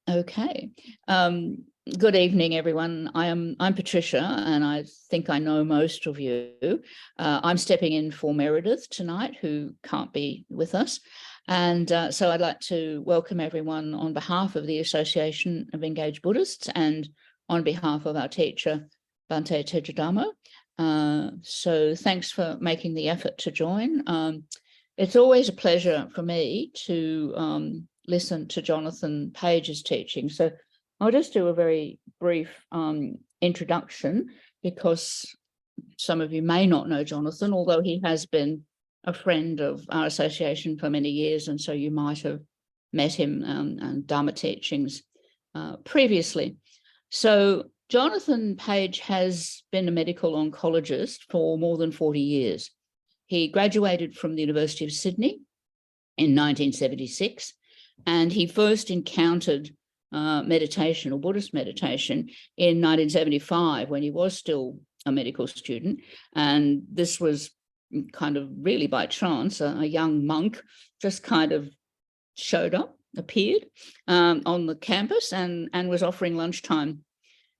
Okay. Good evening, everyone. I'm Patricia, and I think I know most of you. I'm stepping in for Meredith tonight, who can't be with us. And so I'd like to welcome everyone on behalf of the Association of Engaged Buddhists and on behalf of our teacher, Bhante Teja Dhamma. So thanks for making the effort to join. It's always a pleasure for me to listen to Jonathon Page's teaching. So I'll just do a very brief introduction, because some of you may not know Jonathon, although he has been a friend of our association for many years, and so you might have met him and Dhamma teachings previously. So Jonathon Page has been a medical oncologist for more than 40 years. He graduated from the University of Sydney in 1976, and he first encountered meditation or Buddhist meditation in 1975 when he was still a medical student. And this was kind of really by chance. A young monk just kind of showed up, appeared on the campus and was offering lunchtime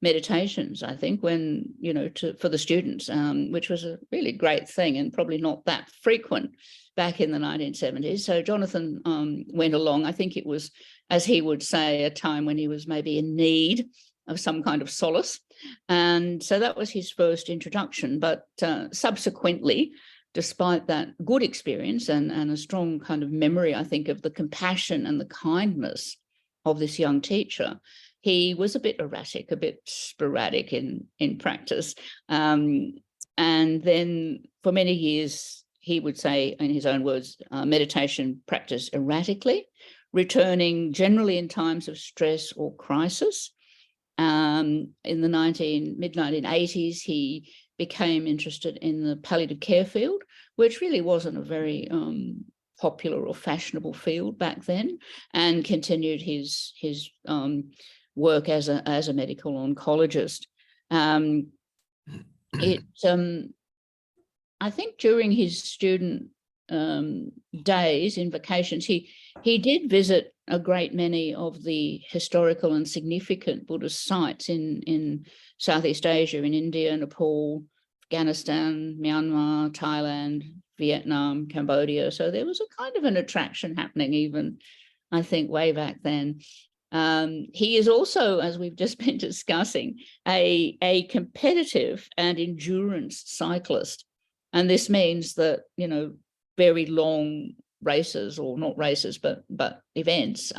meditations, I think, when, you know, for the students, which was a really great thing and probably not that frequent back in the 1970s. So Jonathon went along. I think it was, as he would say, a time when he was maybe in need of some kind of solace. And so that was his first introduction. But subsequently, despite that good experience and a strong kind of memory, I think, of the compassion and the kindness of this young teacher, he was a bit erratic, a bit sporadic in practice. And then for many years, he would say, in his own words, meditation practice erratically, returning generally in times of stress or crisis. In the mid-1980s, he became interested in the palliative care field, which really wasn't a very popular or fashionable field back then, and continued his work as a medical oncologist. I think during his student days in vacations, he did visit a great many of the historical and significant Buddhist sites in Southeast Asia, in India, Nepal, Afghanistan, Myanmar, Thailand, Vietnam, Cambodia. So there was a kind of an attraction happening even, I think, way back then. He is also, as we've just been discussing, a competitive and endurance cyclist. And this means that, you know, very long races, or not races, but events,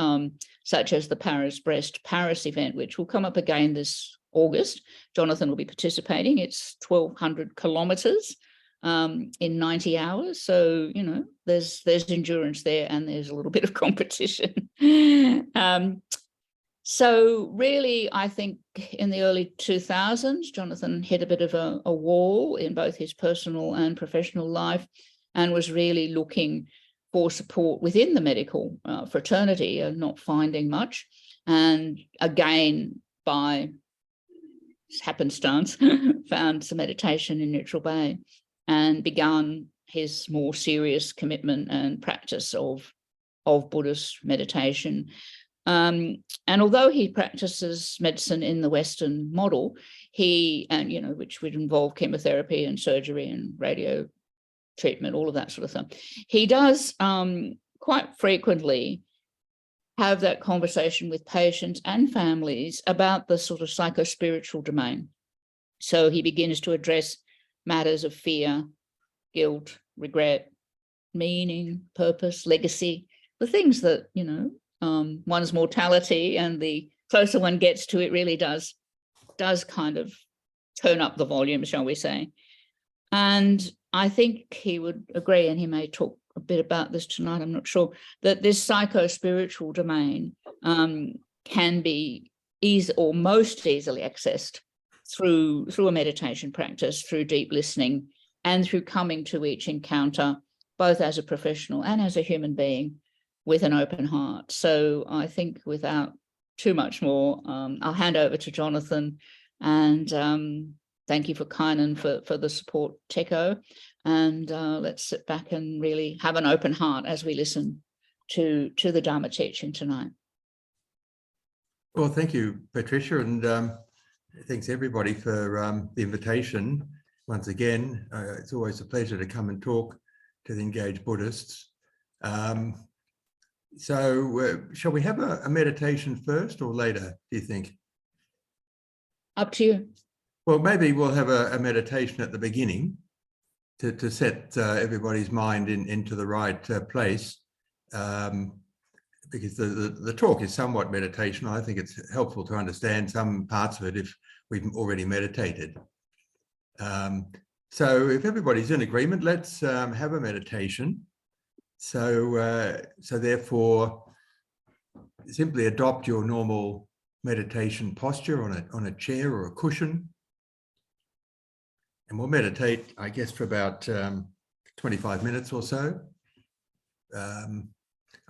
such as the Paris-Brest Paris event, which will come up again this August. Jonathon will be participating. It's 1,200 kilometers in 90 hours. So, you know, there's endurance there, and there's a little bit of competition. So really, I think in the early 2000s, Jonathon hit a bit of a wall in both his personal and professional life, and was really looking for support within the medical fraternity, and not finding much. And again, by happenstance, found some meditation in Neutral Bay and began his more serious commitment and practice of Buddhist meditation. And although he practices medicine in the Western model, which would involve chemotherapy and surgery and radio treatment, all of that sort of thing, he does quite frequently have that conversation with patients and families about the sort of psycho-spiritual domain. So he begins to address matters of fear, guilt, regret, meaning, purpose, legacy, the things that, you know, one's mortality, and the closer one gets to it, really does kind of turn up the volume, shall we say. And I think he would agree, and he may talk a bit about this tonight, I'm not sure, that this psycho-spiritual domain can be most easily accessed through a meditation practice, through deep listening, and through coming to each encounter, both as a professional and as a human being, with an open heart. So I think without too much more, I'll hand over to Jonathon, and thank you for Kynan for the support, Teco, and let's sit back and really have an open heart as we listen to the Dhamma teaching tonight. Well, thank you, Patricia, and thanks everybody for the invitation. Once again, it's always a pleasure to come and talk to the engaged Buddhists. So shall we have a meditation first or later, do you think? Up to you. Well, maybe we'll have a meditation at the beginning to set everybody's mind into the right place. Because the talk is somewhat meditational. I think it's helpful to understand some parts of it if we've already meditated. So if everybody's in agreement, let's have a meditation. So therefore, simply adopt your normal meditation posture on a chair or a cushion. And we'll meditate, I guess, for about 25 minutes or so.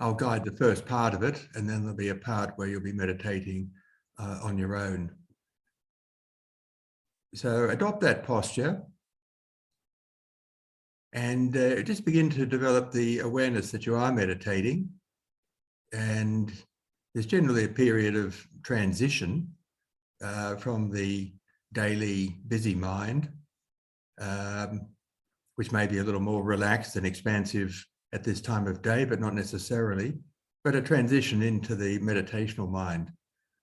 I'll guide the first part of it, and then there'll be a part where you'll be meditating on your own. So adopt that posture and just begin to develop the awareness that you are meditating. And there's generally a period of transition from the daily busy mind, which may be a little more relaxed and expansive at this time of day, but not necessarily, but a transition into the meditational mind.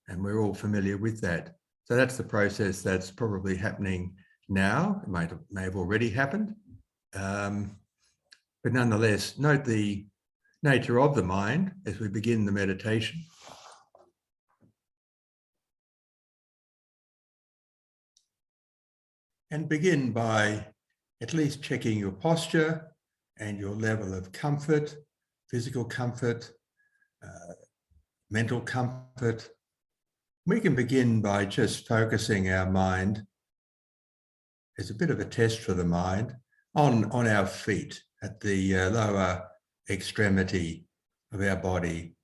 And we're all familiar with that. So that's the process that's probably happening now. It may have already happened. But nonetheless, note the nature of the mind as we begin the meditation. And begin by at least checking your posture and your level of comfort, physical comfort, mental comfort. We can begin by just focusing our mind as a bit of a test for the mind on our feet at the lower extremity of our body.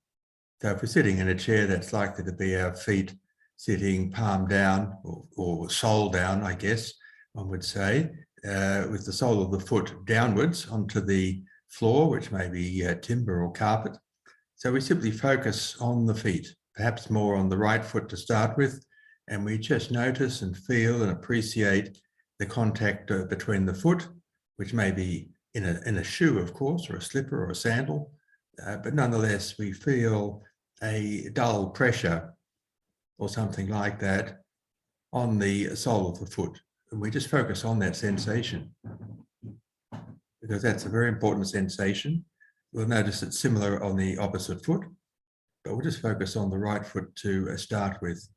So if we're sitting in a chair, that's likely to be our feet sitting palm down or sole down, I guess one would say, with the sole of the foot downwards onto the floor, which may be timber or carpet. So we simply focus on the feet, perhaps more on the right foot to start with, and we just notice and feel and appreciate the contact between the foot, which may be in a shoe, of course, or a slipper or a sandal, but nonetheless, we feel a dull pressure or something like that on the sole of the foot. And we just focus on that sensation because that's a very important sensation. We'll notice it's similar on the opposite foot, but we'll just focus on the right foot to start with.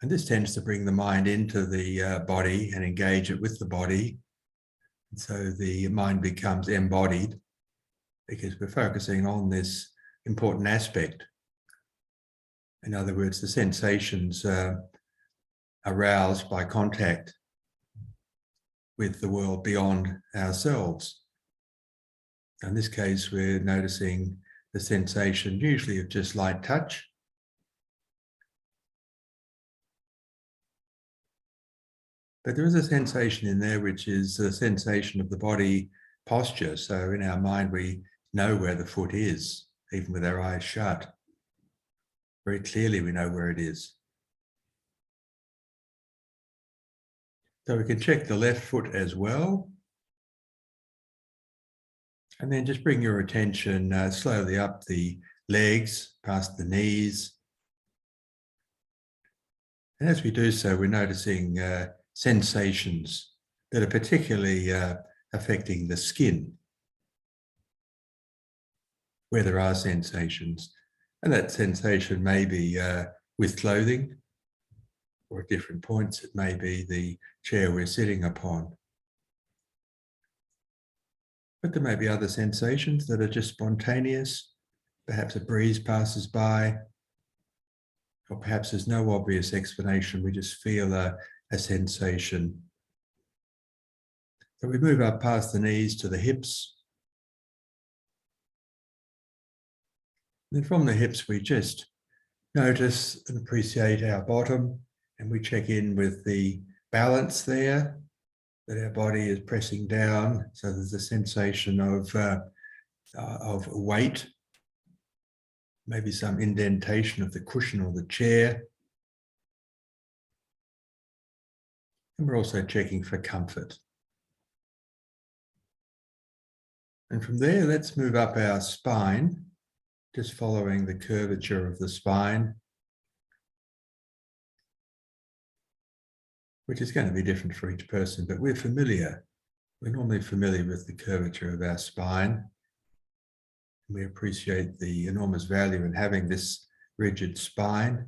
And this tends to bring the mind into the body and engage it with the body. And so the mind becomes embodied because we're focusing on this important aspect. In other words, the sensations aroused by contact with the world beyond ourselves. In this case, we're noticing the sensation usually of just light touch. But there is a sensation in there which is a sensation of the body posture. So in our mind, we know where the foot is, even with our eyes shut. Very clearly, we know where it is. So we can check the left foot as well. And then just bring your attention slowly up the legs, past the knees. And as we do so, we're noticing sensations that are particularly affecting the skin, where there are sensations. And that sensation may be with clothing, or at different points, it may be the chair we're sitting upon. But there may be other sensations that are just spontaneous. Perhaps a breeze passes by, or perhaps there's no obvious explanation. We just feel a sensation. So we move up past the knees to the hips. Then from the hips, we just notice and appreciate our bottom, and we check in with the balance there, that our body is pressing down. So there's a sensation of weight. maybe some indentation of the cushion or the chair. And we're also checking for comfort. And from there, let's move up our spine, just following the curvature of the spine, which is going to be different for each person, but we're normally familiar with the curvature of our spine. We appreciate the enormous value in having this rigid spine.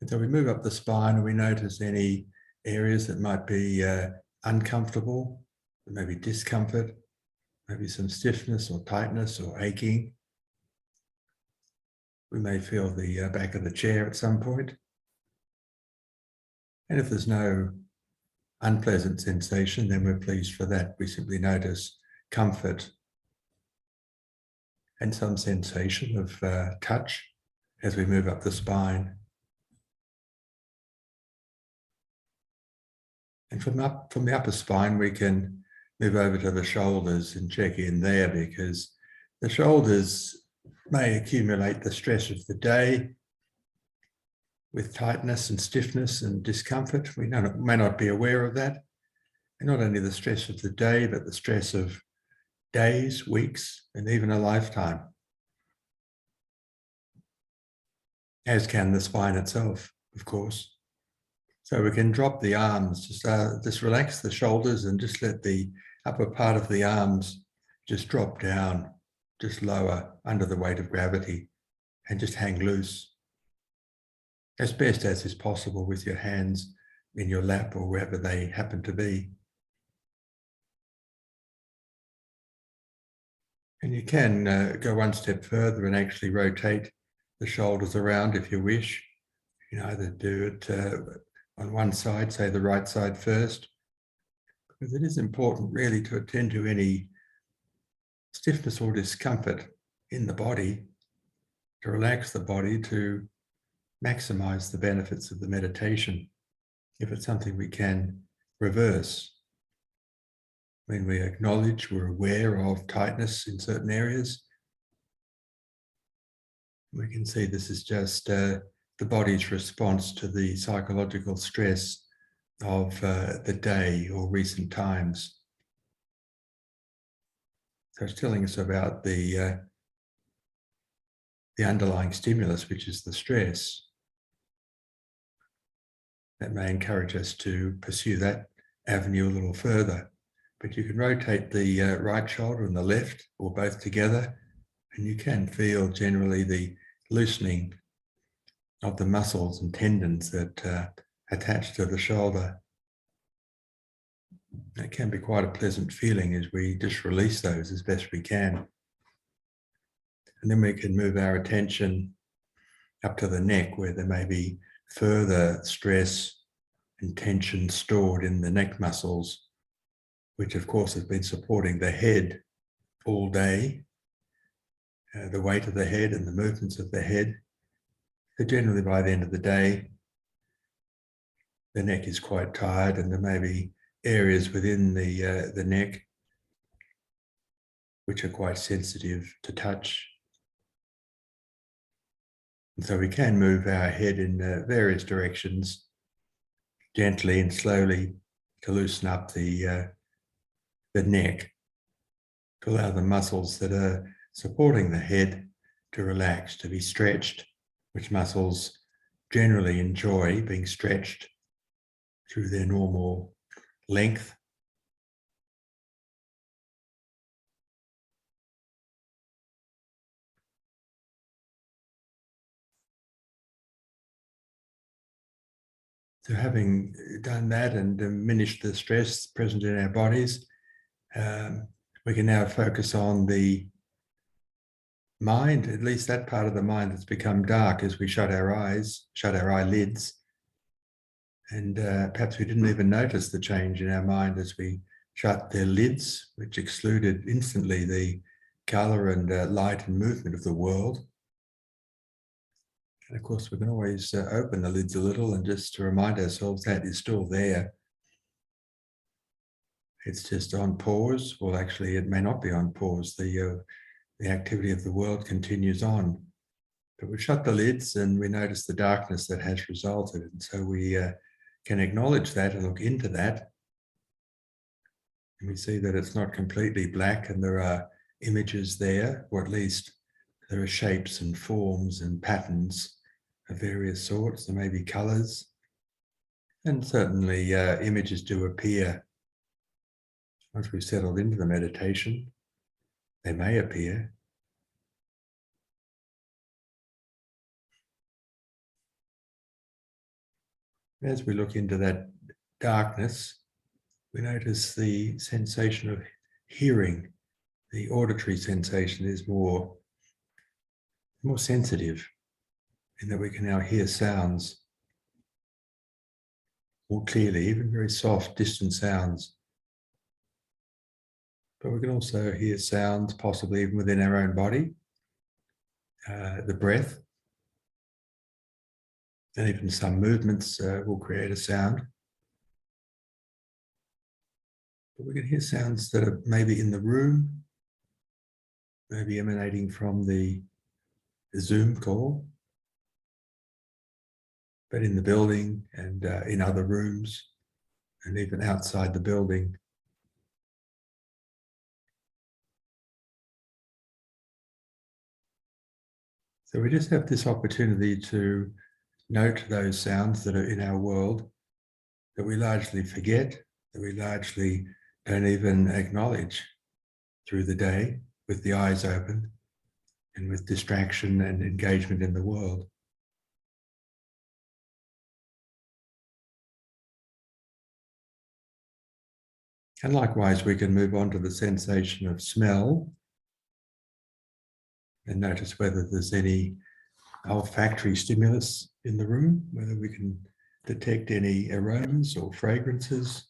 And so we move up the spine and we notice any areas that might be uncomfortable, maybe discomfort, maybe some stiffness or tightness or aching. We may feel the back of the chair at some point. And if there's no unpleasant sensation, then we're pleased for that. We simply notice comfort and some sensation of touch as we move up the spine. And from the upper spine, we can move over to the shoulders and check in there, because the shoulders may accumulate the stress of the day with tightness and stiffness and discomfort. We may not be aware of that. And not only the stress of the day, but the stress of days, weeks, and even a lifetime, as can the spine itself, of course. So we can drop the arms, just relax the shoulders and just let the upper part of the arms just drop down, just lower under the weight of gravity, and just hang loose as best as is possible with your hands in your lap or wherever they happen to be. And you can go one step further and actually rotate the shoulders around if you wish. You can either do it on one side, say the right side first, because it is important really to attend to any stiffness or discomfort in the body, to relax the body, to maximize the benefits of the meditation, if it's something we can reverse. When we acknowledge, we're aware of tightness in certain areas, we can see this is just the body's response to the psychological stress of the day or recent times. So it's telling us about the underlying stimulus, which is the stress. That may encourage us to pursue that avenue a little further. But you can rotate the right shoulder and the left, or both together, and you can feel generally the loosening of the muscles and tendons that attach to the shoulder. It can be quite a pleasant feeling as we just release those as best we can. And then we can move our attention up to the neck, where there may be further stress and tension stored in the neck muscles, which of course has been supporting the head all day, the weight of the head and the movements of the head. So generally by the end of the day, the neck is quite tired, and there may be areas within the neck which are quite sensitive to touch. And so we can move our head in various directions, gently and slowly, to loosen up the neck, to allow the muscles that are supporting the head to relax, to be stretched, which muscles generally enjoy being stretched through their normal length. So having done that and diminished the stress present in our bodies, we can now focus on the mind, at least that part of the mind that's become dark as we shut our eyes, shut our eyelids. And perhaps we didn't even notice the change in our mind as we shut their lids, which excluded instantly the colour and light and movement of the world. And of course, we can always open the lids a little and just to remind ourselves that is still there. it's just on pause. Well, actually, it may not be on pause. The activity of the world continues on. But we shut the lids and we notice the darkness that has resulted. And so we can acknowledge that and look into that. And we see that it's not completely black and there are images there, or at least there are shapes and forms and patterns of various sorts. There may be colours. And certainly images do appear. Once we've settled into the meditation, they may appear. As we look into that darkness, we notice the sensation of hearing. The auditory sensation is more sensitive, in that we can now hear sounds more clearly, even very soft, distant sounds. But we can also hear sounds, possibly even within our own body, the breath, and even some movements will create a sound. But we can hear sounds that are maybe in the room, maybe emanating from the Zoom call, but in the building and in other rooms, and even outside the building. So we just have this opportunity to note those sounds that are in our world that we largely forget, that we largely don't even acknowledge through the day with the eyes open and with distraction and engagement in the world. And likewise, we can move on to the sensation of smell and notice whether there's any olfactory stimulus in the room, whether we can detect any aromas or fragrances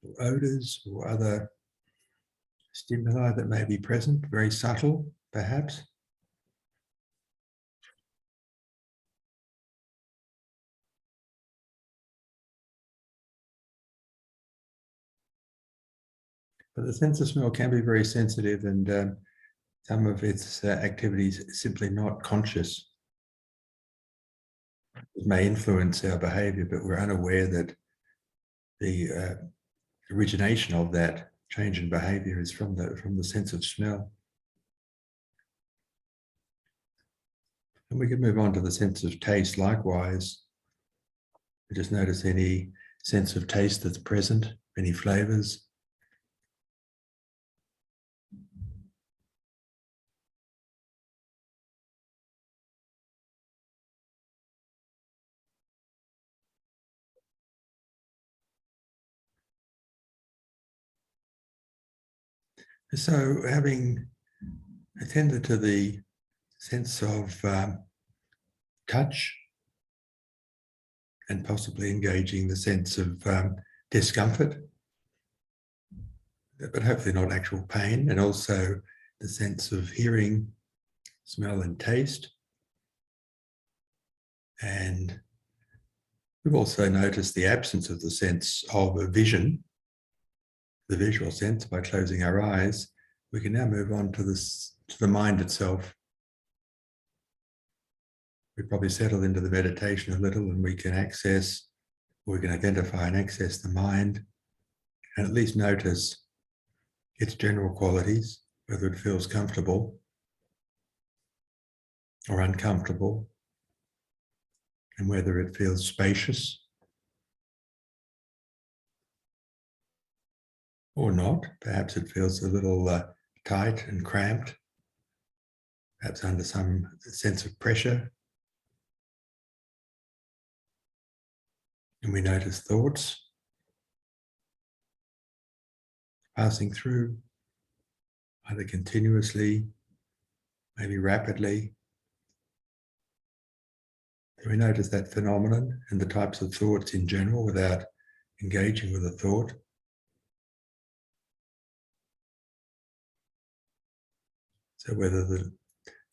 or odours or other stimuli that may be present, very subtle perhaps. But the sense of smell can be very sensitive, and some of its activities are simply not conscious. It may influence our behaviour, but we're unaware that the origination of that change in behaviour is from the sense of smell. And we can move on to the sense of taste likewise. We just notice any sense of taste that's present, any flavours. So having attended to the sense of touch and possibly engaging the sense of discomfort, but hopefully not actual pain, and also the sense of hearing, smell and taste. And we've also noticed the absence of the sense of a vision, the visual sense, by closing our eyes. We can now move on to the mind itself. We probably settle into the meditation a little, and we can identify and access the mind, and at least notice its general qualities, whether it feels comfortable or uncomfortable, and whether it feels spacious or not. Perhaps it feels a little tight and cramped, perhaps under some sense of pressure. And we notice thoughts passing through, either continuously, maybe rapidly. And we notice that phenomenon and the types of thoughts in general without engaging with a thought. So whether the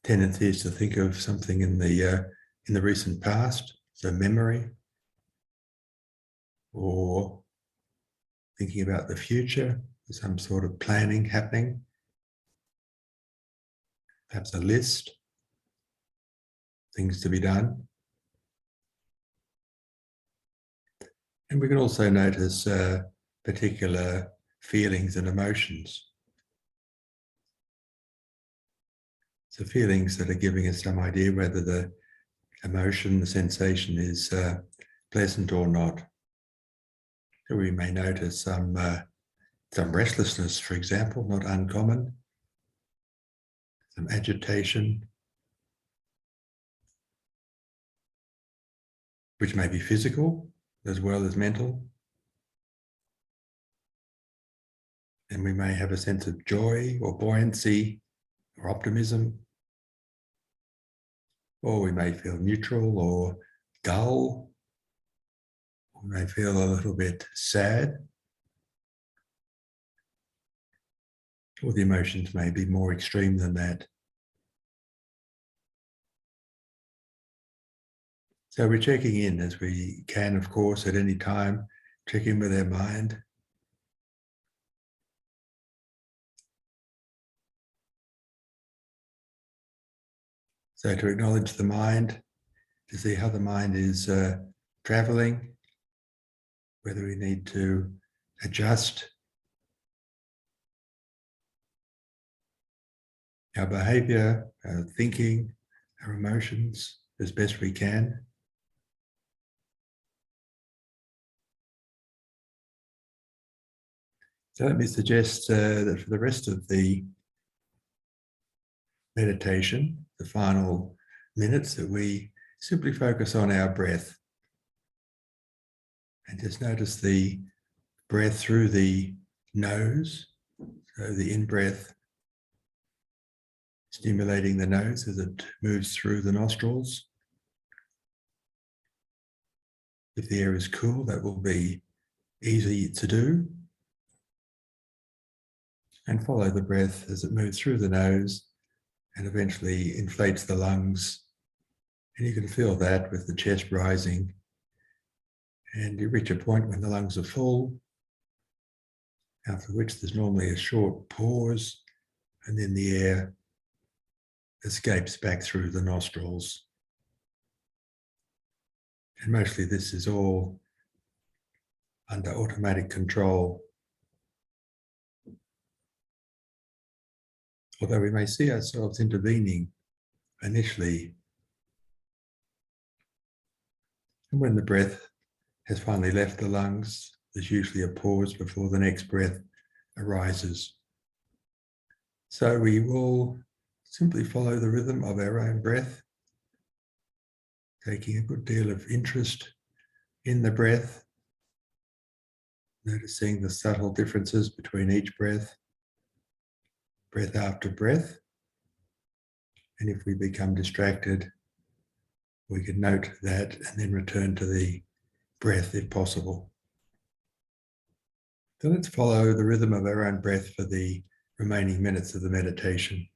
tendency is to think of something in the recent past, so memory, or thinking about the future, some sort of planning happening, perhaps a list, things to be done. And we can also notice particular feelings and emotions. So feelings that are giving us some idea whether the emotion, the sensation is pleasant or not. So we may notice some restlessness, for example, not uncommon, some agitation, which may be physical as well as mental. And we may have a sense of joy or buoyancy or optimism, or we may feel neutral or dull. We may feel a little bit sad, or the emotions may be more extreme than that. So we're checking in as we can, of course, at any time, check in with our mind. So to acknowledge the mind, to see how the mind is traveling, whether we need to adjust our behavior, our thinking, our emotions as best we can. So let me suggest that for the rest of the meditation, the final minutes, that we simply focus on our breath and just notice the breath through the nose. So the in-breath stimulating the nose as it moves through the nostrils. If the air is cool, that will be easy to do. And follow the breath as it moves through the nose and eventually inflates the lungs. And you can feel that with the chest rising. And you reach a point when the lungs are full, after which there's normally a short pause, and then the air escapes back through the nostrils. And mostly this is all under automatic control. Although we may see ourselves intervening initially. And when the breath has finally left the lungs, there's usually a pause before the next breath arises. So we will simply follow the rhythm of our own breath, taking a good deal of interest in the breath, noticing the subtle differences between each breath, breath after breath. And if we become distracted, we can note that and then return to the breath if possible. So let's follow the rhythm of our own breath for the remaining minutes of the meditation.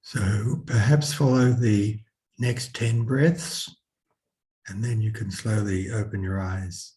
So perhaps follow the next 10 breaths, and then you can slowly open your eyes.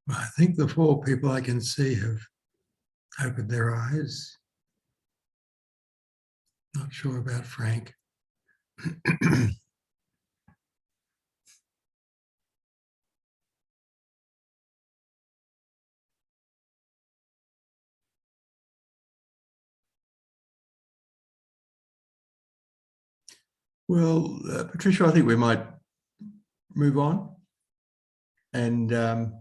I think the 4 people I can see have opened their eyes. Not sure about Frank. Well, Patricia, I think we might move on. And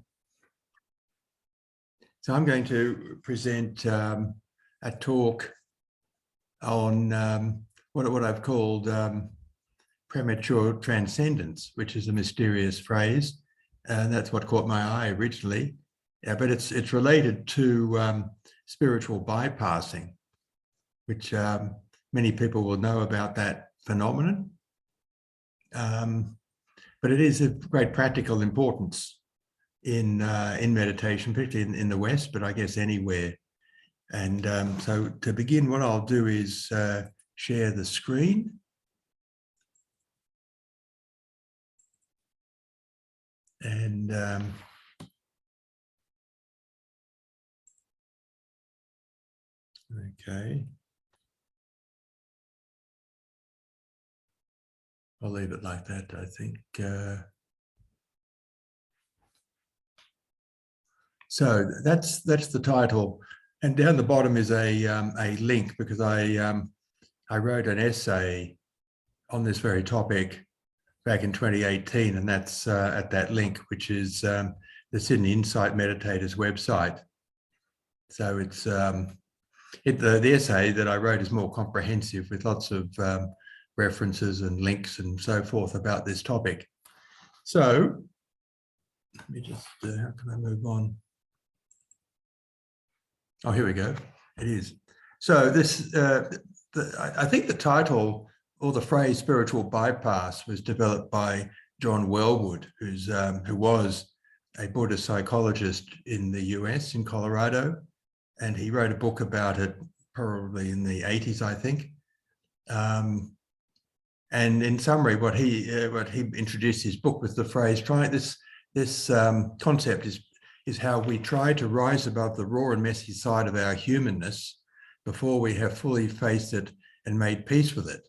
so I'm going to present a talk on what I've called premature transcendence, which is a mysterious phrase. And that's what caught my eye originally. But it's related to spiritual bypassing, which many people will know about that phenomenon. But it is of great practical importance in meditation, particularly in the West, but I guess anywhere. And so to begin, what I'll do is share the screen. And okay. I'll leave it like that, I think. So that's the title, and down the bottom is a link, because I wrote an essay on this very topic back in 2018, and that's at that link, which is the Sydney Insight Meditators website. So it's the essay that I wrote is more comprehensive, with lots of references and links and so forth about this topic. So let me just, how can I move on? Oh, here we go. It is. So this, I think the title or the phrase spiritual bypass was developed by John Wellwood, who was a Buddhist psychologist in the US, in Colorado. And he wrote a book about it probably in the 80s, I think. And in summary, what he introduced his book with the phrase, this concept is how we try to rise above the raw and messy side of our humanness before we have fully faced it and made peace with it.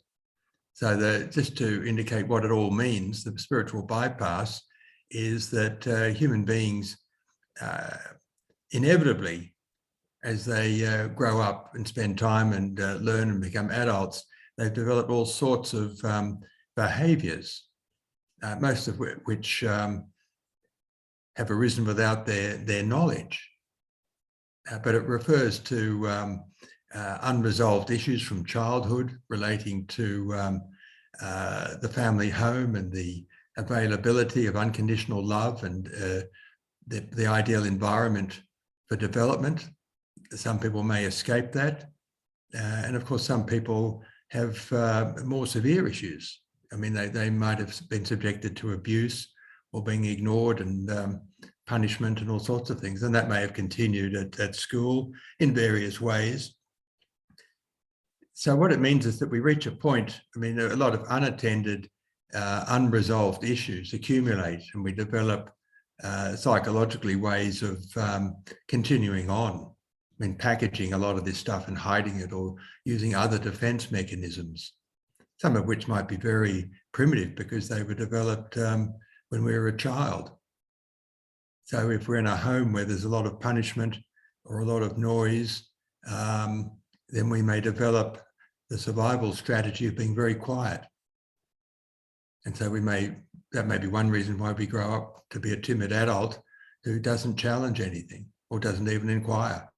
So just to indicate what it all means, the spiritual bypass is that human beings inevitably, as they grow up and spend time and learn and become adults, they've developed all sorts of behaviours, most of which have arisen without their knowledge. But it refers to unresolved issues from childhood relating to the family home and the availability of unconditional love and the ideal environment for development. Some people may escape that. And of course, some people have more severe issues. I mean, they might have been subjected to abuse or being ignored and punishment and all sorts of things. And that may have continued at school in various ways. So what it means is that we reach a point, I mean, a lot of unattended, unresolved issues accumulate, and we develop psychologically ways of continuing on. I mean, packaging a lot of this stuff and hiding it, or using other defense mechanisms, some of which might be very primitive because they were developed when we were a child. So if we're in a home where there's a lot of punishment or a lot of noise, then we may develop the survival strategy of being very quiet. And so that may be one reason why we grow up to be a timid adult who doesn't challenge anything or doesn't even inquire.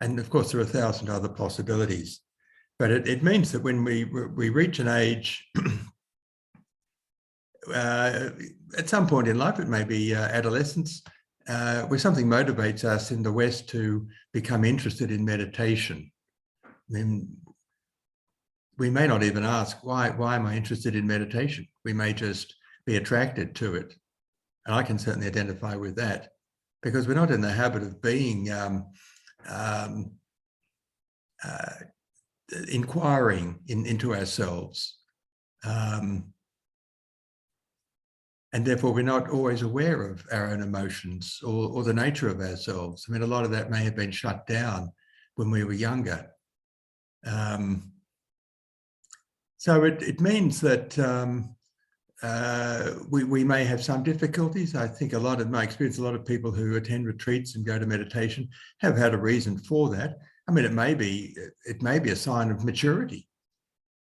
And of course, there are 1,000 other possibilities. But it means that when we reach an age, at some point in life, it may be adolescence, where something motivates us in the West to become interested in meditation. Then we may not even ask, why am I interested in meditation? We may just be attracted to it. And I can certainly identify with that, because we're not in the habit of being inquiring into ourselves. And therefore, we're not always aware of our own emotions or the nature of ourselves. I mean, a lot of that may have been shut down when we were younger. So it means that we may have some difficulties. I think in my experience, a lot of people who attend retreats and go to meditation have had a reason for that. I mean, it may be a sign of maturity,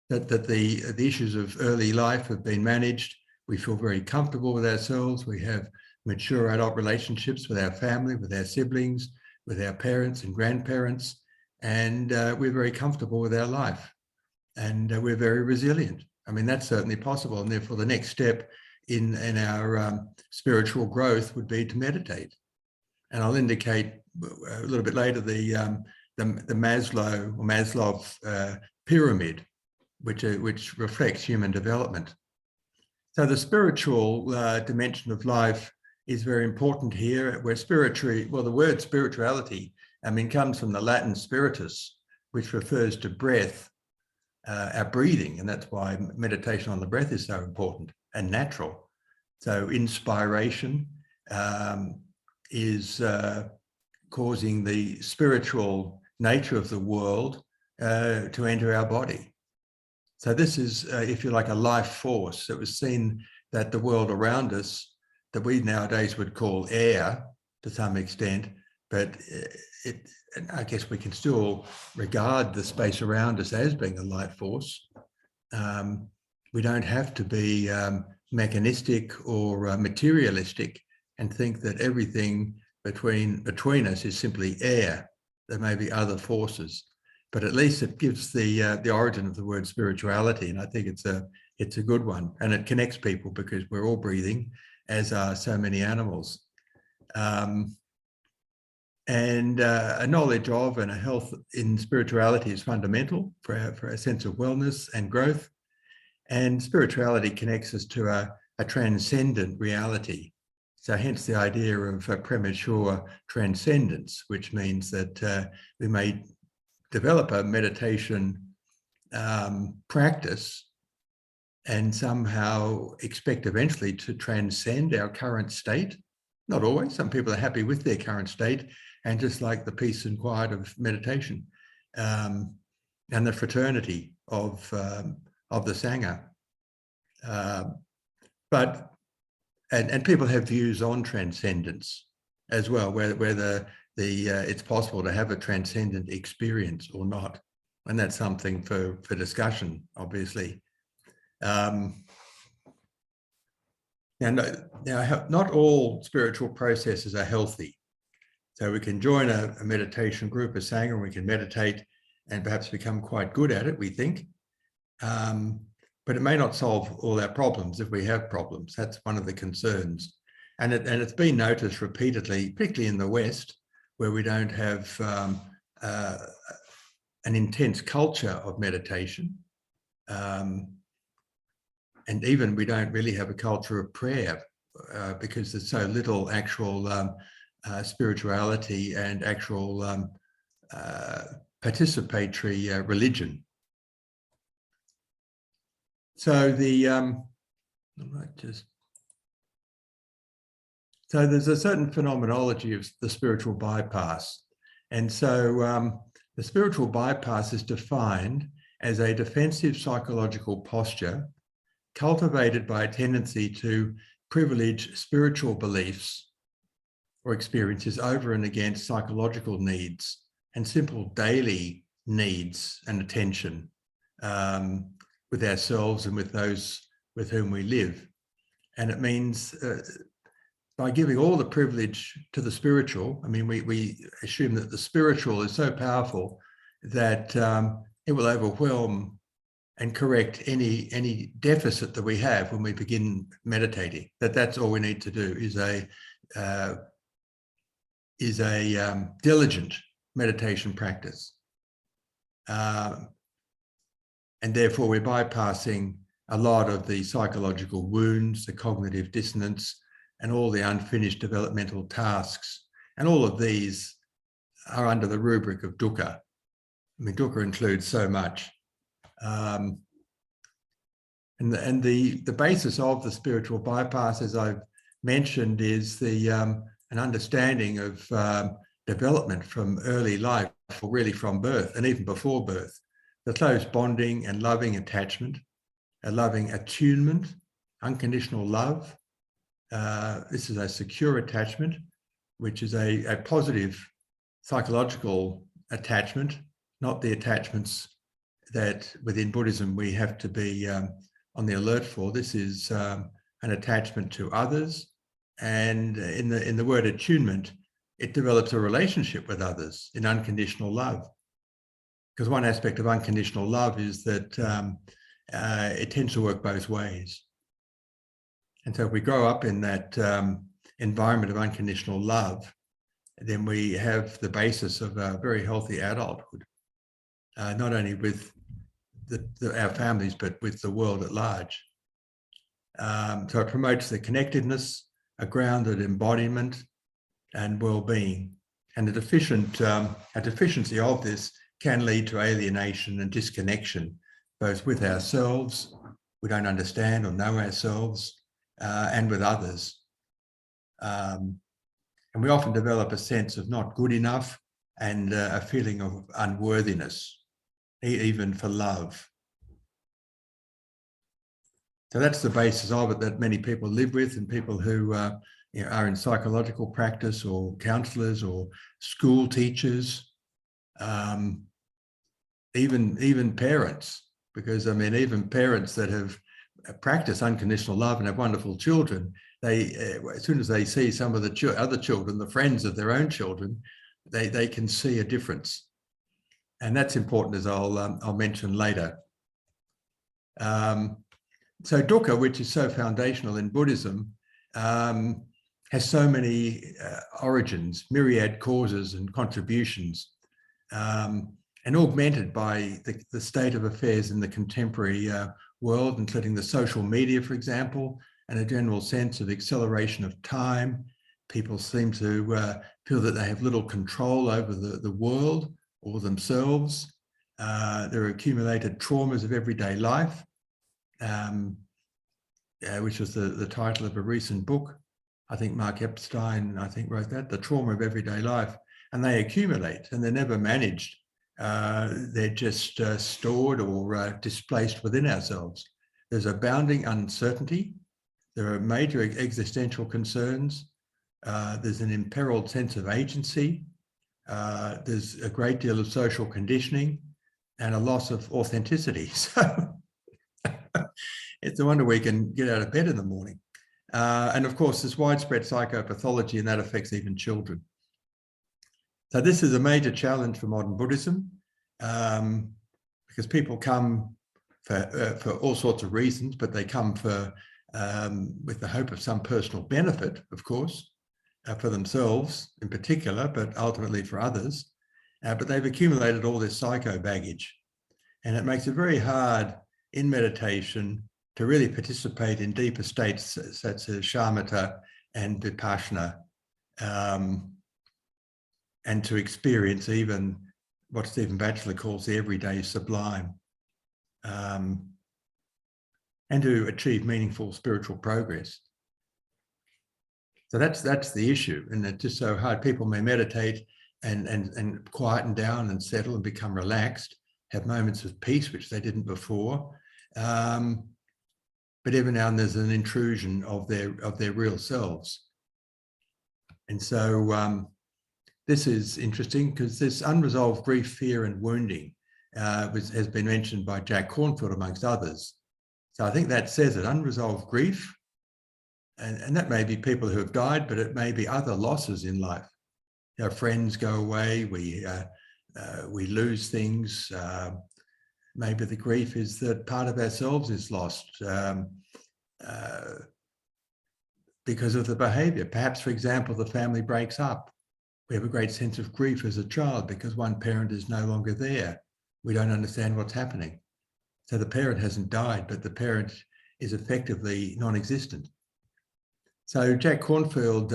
that the issues of early life have been managed. We feel very comfortable with ourselves. We have mature adult relationships with our family, with our siblings, with our parents and grandparents, and we're very comfortable with our life, and we're very resilient. I mean, that's certainly possible, and therefore the next step in our spiritual growth would be to meditate. And I'll indicate a little bit later the Maslow pyramid, which reflects human development. So the spiritual dimension of life is very important here. Where the word spirituality, I mean, comes from the Latin spiritus, which refers to breath, our breathing, and that's why meditation on the breath is so important and natural. So inspiration is causing the spiritual nature of the world to enter our body. So this is, if you like, a life force. It was seen that the world around us, that we nowadays would call air to some extent, but I guess we can still regard the space around us as being a life force. We don't have to be mechanistic or materialistic and think that everything between us is simply air. There may be other forces, but at least it gives the origin of the word spirituality, and I think it's a good one, and it connects people because we're all breathing, as are so many animals. And a knowledge of and a health in spirituality is fundamental for a sense of wellness and growth. And spirituality connects us to a transcendent reality. So hence the idea of premature transcendence, which means that we may develop a meditation practice and somehow expect eventually to transcend our current state. Not always. Some people are happy with their current state and just like the peace and quiet of meditation and the fraternity of the Sangha. And people have views on transcendence as well, whether it's possible to have a transcendent experience or not, and that's something for discussion, obviously. Now, not all spiritual processes are healthy. So we can join a meditation group, a Sangha, and we can meditate and perhaps become quite good at it, we think. But it may not solve all our problems if we have problems. That's one of the concerns. And it's been noticed repeatedly, particularly in the West, where we don't have an intense culture of meditation. And even we don't really have a culture of prayer because there's so little actual spirituality and actual participatory religion. So so there's a certain phenomenology of the spiritual bypass. And so the spiritual bypass is defined as a defensive psychological posture cultivated by a tendency to privilege spiritual beliefs or experiences over and against psychological needs and simple daily needs and attention with ourselves and with those with whom we live. And it means by giving all the privilege to the spiritual, I mean, we assume that the spiritual is so powerful that it will overwhelm and correct any deficit that we have when we begin meditating. That's all we need to do is a diligent meditation practice. And therefore we're bypassing a lot of the psychological wounds, the cognitive dissonance, and all the unfinished developmental tasks. And all of these are under the rubric of dukkha. I mean, dukkha includes so much. And the basis of the spiritual bypass, as I've mentioned, is an understanding of development from early life, or really from birth, and even before birth. The close bonding and loving attachment, a loving attunement, unconditional love. This is a secure attachment, which is a positive psychological attachment, not the attachments that within Buddhism we have to be on the alert for. This is an attachment to others, and in the word attunement, it develops a relationship with others in unconditional love. Because one aspect of unconditional love is that it tends to work both ways. And so if we grow up in that environment of unconditional love, then we have the basis of a very healthy adulthood, not only with our families, but with the world at large. So it promotes the connectedness, a grounded embodiment, and well-being. And a deficiency of this can lead to alienation and disconnection, both with ourselves, we don't understand or know ourselves, and with others. And we often develop a sense of not good enough and a feeling of unworthiness, even for love. So that's the basis of it that many people live with, and people who are in psychological practice, or counsellors, or school teachers, even parents, because I mean, even parents that have practiced unconditional love and have wonderful children, they as soon as they see some of the other children, the friends of their own children, they can see a difference, and that's important, as I'll mention later. So dukkha, which is so foundational in Buddhism, has so many origins, myriad causes and contributions, and augmented by the state of affairs in the contemporary world, including the social media, for example, and a general sense of acceleration of time. People seem to feel that they have little control over the world or themselves. There are accumulated traumas of everyday life, which was the title of a recent book. I think Mark Epstein, wrote that, The Trauma of Everyday Life. And they accumulate and they're never managed. They're just stored or displaced within ourselves. There's abounding uncertainty. There are major existential concerns. There's an imperiled sense of agency. There's a great deal of social conditioning and a loss of authenticity. So it's a wonder we can get out of bed in the morning. And of course, there's widespread psychopathology, and that affects even children. So this is a major challenge for modern Buddhism, because people come for all sorts of reasons, but they come for with the hope of some personal benefit, of course, for themselves in particular, but ultimately for others. But they've accumulated all this psycho baggage, and it makes it very hard in meditation to really participate in deeper states such as shamatha and vipassana, and to experience even what Stephen Batchelor calls the everyday sublime, and to achieve meaningful spiritual progress. So that's the issue, and it's just so hard. People may meditate and quieten down and settle and become relaxed, have moments of peace which they didn't before, but every now and then there's an intrusion of their real selves. And so this is interesting because this unresolved grief, fear, and wounding has been mentioned by Jack Cornfield amongst others. So I think that says it: unresolved grief. And that may be people who have died, but it may be other losses in life. Our friends go away, we lose things. Maybe the grief is that part of ourselves is lost because of the behavior. Perhaps, for example, the family breaks up. We have a great sense of grief as a child because one parent is no longer there. We don't understand what's happening. So the parent hasn't died, but the parent is effectively non-existent. So Jack Cornfield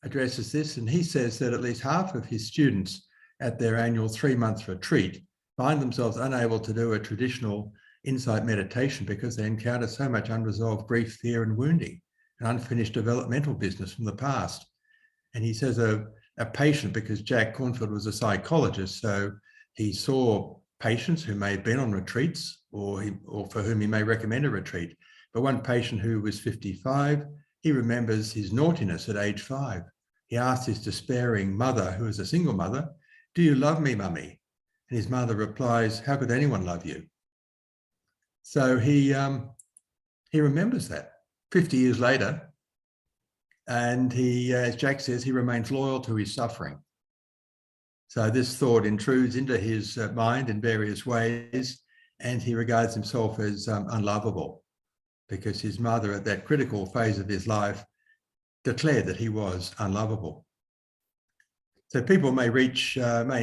addresses this, and he says that at least half of his students at their annual 3-month retreat find themselves unable to do a traditional insight meditation because they encounter so much unresolved grief, fear, and wounding, and unfinished developmental business from the past. And he says a patient, because Jack Cornfield was a psychologist, so he saw patients who may have been on retreats or for whom he may recommend a retreat. But one patient who was 55, he remembers his naughtiness at age 5. He asked his despairing mother, who is a single mother, "Do you love me, mummy?" And his mother replies, "How could anyone love you?" So he remembers that 50 years later. And he, as Jack says, he remains loyal to his suffering. So this thought intrudes into his mind in various ways, and he regards himself as unlovable because his mother at that critical phase of his life declared that he was unlovable. So people may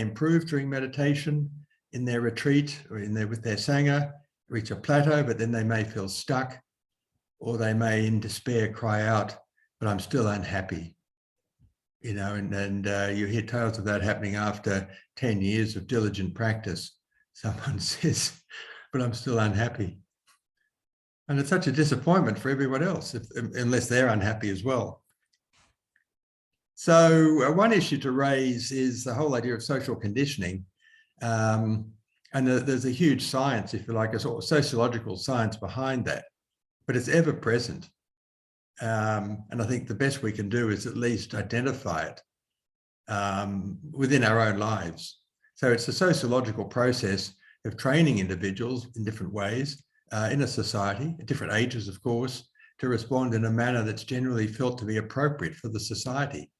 improve during meditation in their retreat or with their Sangha, reach a plateau, but then they may feel stuck, or they may in despair cry out, "But I'm still unhappy." You know, and you hear tales of that happening after 10 years of diligent practice. Someone says, "But I'm still unhappy." And it's such a disappointment for everyone else, unless they're unhappy as well. So one issue to raise is the whole idea of social conditioning. And there's a huge science, if you like, a sort of sociological science behind that, but it's ever present. And I think the best we can do is at least identify it within our own lives. So it's a sociological process of training individuals in different ways in a society, at different ages, of course, to respond in a manner that's generally felt to be appropriate for the society.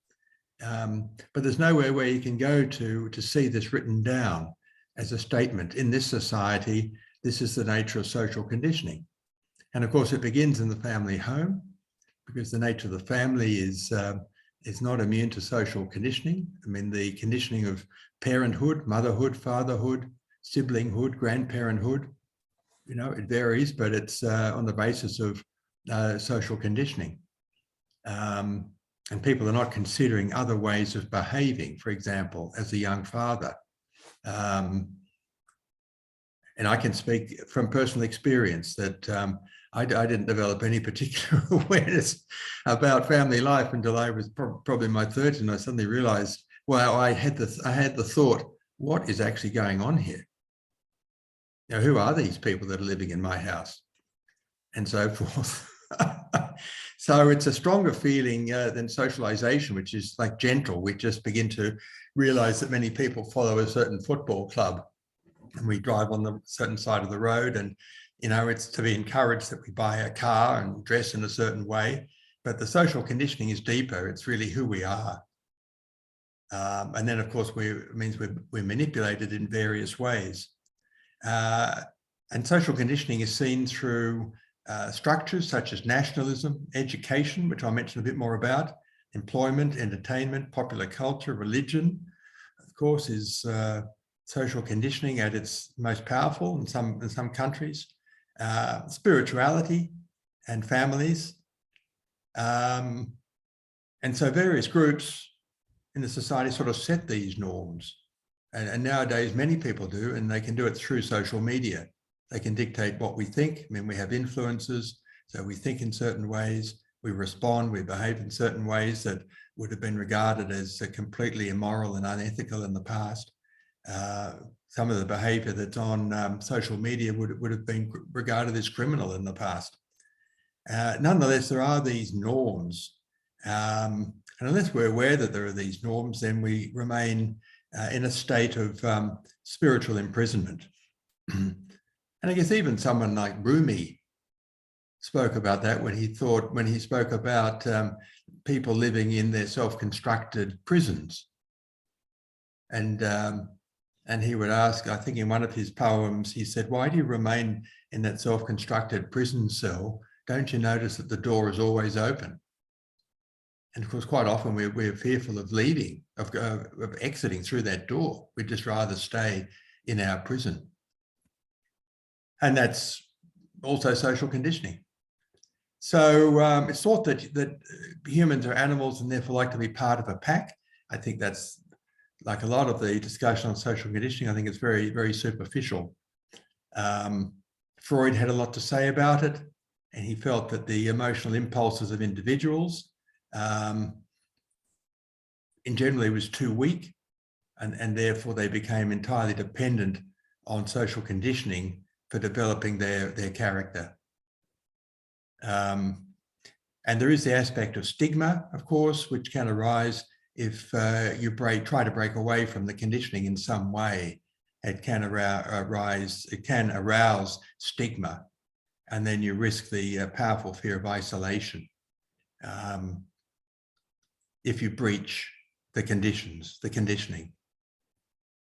But there's nowhere where you can go to see this written down as a statement. In this society, this is the nature of social conditioning. And of course, it begins in the family home, because the nature of the family is not immune to social conditioning. I mean, the conditioning of parenthood, motherhood, fatherhood, siblinghood, grandparenthood, you know, it varies, but it's on the basis of social conditioning. And people are not considering other ways of behaving, for example, as a young father. And I can speak from personal experience that I didn't develop any particular awareness about family life until I was probably in my 30s, and I suddenly realized, wow, I had the thought, what is actually going on here? You know, who are these people that are living in my house? And so forth. So it's a stronger feeling than socialization, which is like gentle. We just begin to realize that many people follow a certain football club, and we drive on the certain side of the road, and you know, it's to be encouraged that we buy a car and dress in a certain way. But the social conditioning is deeper. It's really who we are. And then, of course, it means we're manipulated in various ways. And social conditioning is seen through structures such as nationalism, education, which I'll mention a bit more about, employment, entertainment, popular culture, religion, of course, is social conditioning at its most powerful in some countries, spirituality and families. And so various groups in the society sort of set these norms. And nowadays, many people do, and they can do it through social media. They can dictate what we think. I mean, we have influences, so we think in certain ways, we respond, we behave in certain ways that would have been regarded as completely immoral and unethical in the past. Some of the behavior that's on social media would have been regarded as criminal in the past. Nonetheless, there are these norms. And unless we're aware that there are these norms, then we remain in a state of spiritual imprisonment. And I guess even someone like Rumi spoke about that when he spoke about people living in their self-constructed prisons. And he would ask, I think in one of his poems, he said, "Why do you remain in that self-constructed prison cell? Don't you notice that the door is always open?" And of course, quite often we're fearful of leaving, of exiting through that door. We'd just rather stay in our prison. And that's also social conditioning. So it's thought that humans are animals and therefore like to be part of a pack. I think that's like a lot of the discussion on social conditioning. I think it's very, very superficial. Freud had a lot to say about it, and he felt that the emotional impulses of individuals in general was too weak, and therefore they became entirely dependent on social conditioning for developing their character. And there is the aspect of stigma, of course, which can arise if you try to break away from the conditioning in some way. It can arouse stigma, and then you risk the powerful fear of isolation if you breach the conditioning.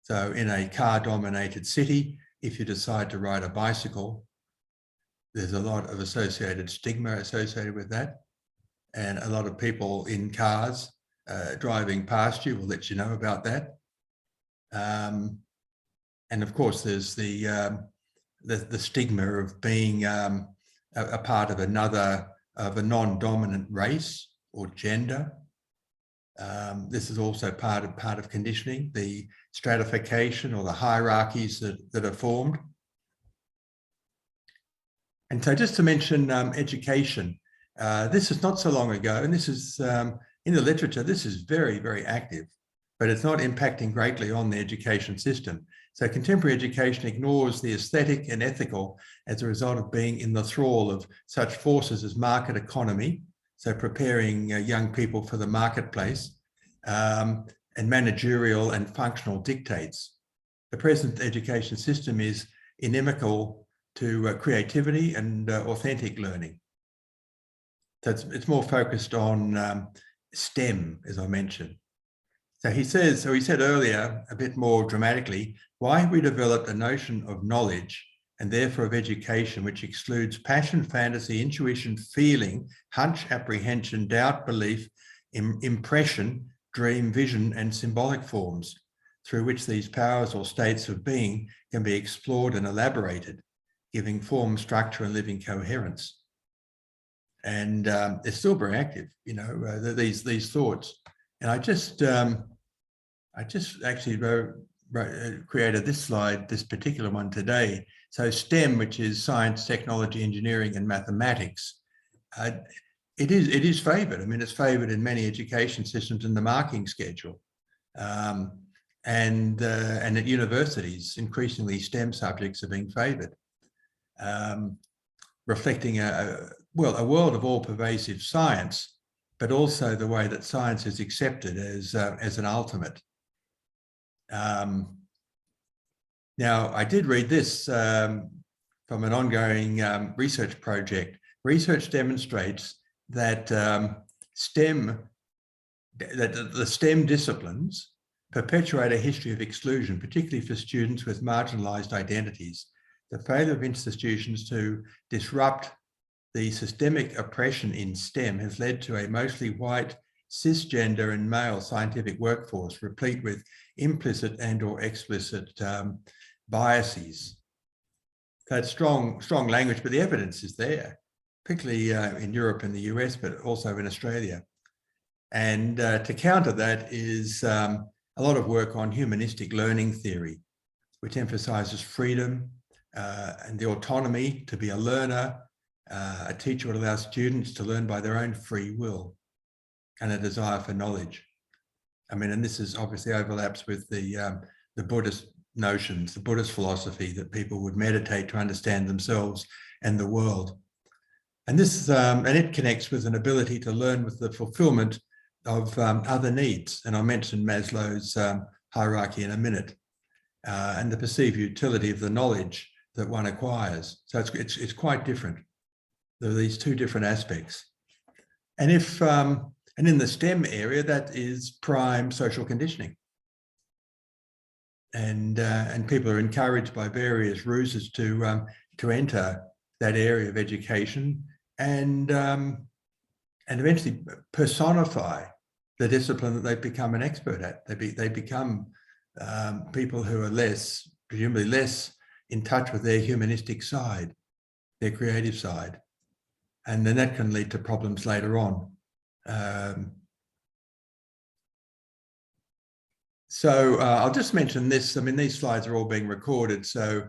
So in a car-dominated city, if you decide to ride a bicycle, there's a lot of associated stigma associated with that. And a lot of people in cars driving past you will let you know about that. And of course, there's the stigma of being a part of a non-dominant race or gender. This is also part of conditioning, the stratification or the hierarchies that are formed. And so just to mention education, this is not so long ago, and this is in the literature, this is very, very active, but it's not impacting greatly on the education system. So contemporary education ignores the aesthetic and ethical as a result of being in the thrall of such forces as market economy, so preparing young people for the marketplace, and managerial and functional dictates. The present education system is inimical to creativity and authentic learning. So it's more focused on STEM, as I mentioned. So he said earlier, a bit more dramatically, why have we developed a notion of knowledge and therefore of education which excludes passion, fantasy, intuition, feeling, hunch, apprehension, doubt, belief, impression, dream, vision, and symbolic forms through which these powers or states of being can be explored and elaborated, giving form, structure, and living coherence. And they're still very active, you know, these thoughts. And I just actually created this slide, this particular one today. So STEM, which is science, technology, engineering, and mathematics, it is favoured. I mean, it's favoured in many education systems in the marking schedule. and at universities, increasingly STEM subjects are being favoured, reflecting a world of all-pervasive science, but also the way that science is accepted as an ultimate. Now, I did read this from an ongoing research project. Research demonstrates that the STEM disciplines perpetuate a history of exclusion, particularly for students with marginalised identities. The failure of institutions to disrupt the systemic oppression in STEM has led to a mostly white, cisgender and male scientific workforce, replete with implicit and or explicit biases. So it's strong language, but the evidence is there, particularly in Europe and the US, but also in Australia. And to counter that is a lot of work on humanistic learning theory, which emphasizes freedom and the autonomy to be a learner. A teacher would allow students to learn by their own free will and a desire for knowledge. I mean, and this is obviously overlaps with the Buddhist notions, the Buddhist philosophy that people would meditate to understand themselves and the world. And this and it connects with an ability to learn with the fulfillment of other needs. And I'll mention Maslow's hierarchy in a minute, and the perceived utility of the knowledge that one acquires. So it's quite different. There are these two different aspects. And if and in the STEM area, that is prime social conditioning. And people are encouraged by various ruses to enter that area of education and eventually personify the discipline that they've become an expert at. They become people who are presumably less in touch with their humanistic side, their creative side. And then that can lead to problems later on. So I'll just mention this. I mean, these slides are all being recorded, so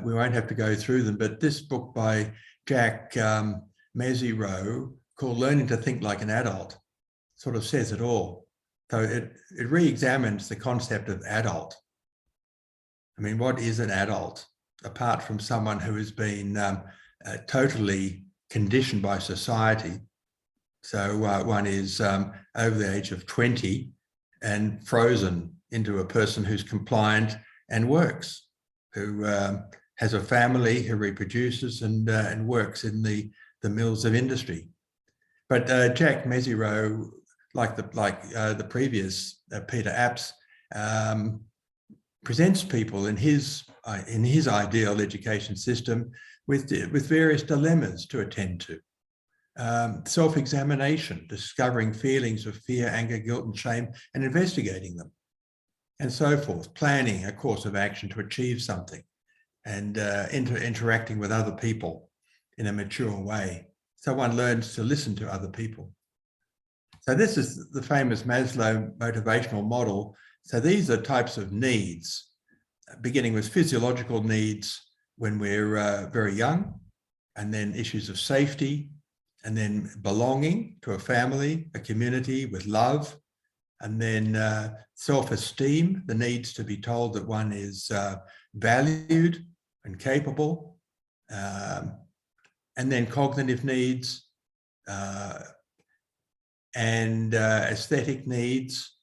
we won't have to go through them. But this book by Jack Mezirow called Learning to Think Like an Adult sort of says it all. So it re-examines the concept of adult. I mean, what is an adult apart from someone who has been totally conditioned by society? So one is over the age of 20 and frozen into a person who's compliant and works, who has a family, who reproduces and works in the mills of industry. But Jack Mezirow, like the previous Peter Apps, presents people in his ideal education system with various dilemmas to attend to. Self-examination, discovering feelings of fear, anger, guilt and shame and investigating them, and so forth. Planning a course of action to achieve something, and interacting with other people in a mature way. So one learns to listen to other people. So this is the famous Maslow motivational model. So these are types of needs, beginning with physiological needs when we're very young, and then issues of safety, and then belonging to a family, a community with love, and then self-esteem, the needs to be told that one is valued and capable, and then cognitive needs, and aesthetic needs.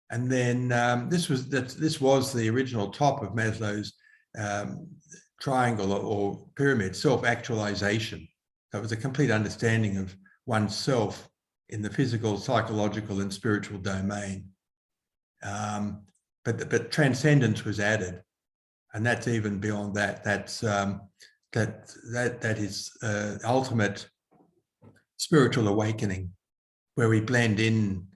And then this was the original top of Maslow's triangle or pyramid, self-actualization. So it was a complete understanding of oneself in the physical, psychological, and spiritual domain. But transcendence was added, and that's even beyond that. That's that is ultimate spiritual awakening, where we blend in.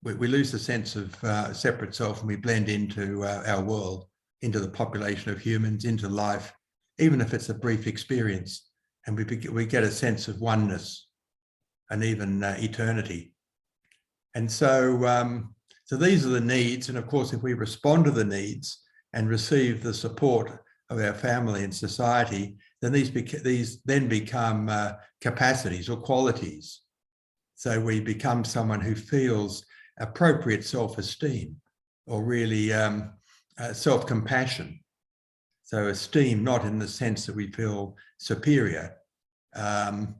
We lose the sense of separate self, and we blend into our world, into the population of humans, into life, even if it's a brief experience. And we get a sense of oneness and even eternity. And so, so these are the needs. And of course, if we respond to the needs and receive the support of our family and society, then these then become capacities or qualities. So we become someone who feels appropriate self-esteem, really self-compassion. So esteem, not in the sense that we feel superior. And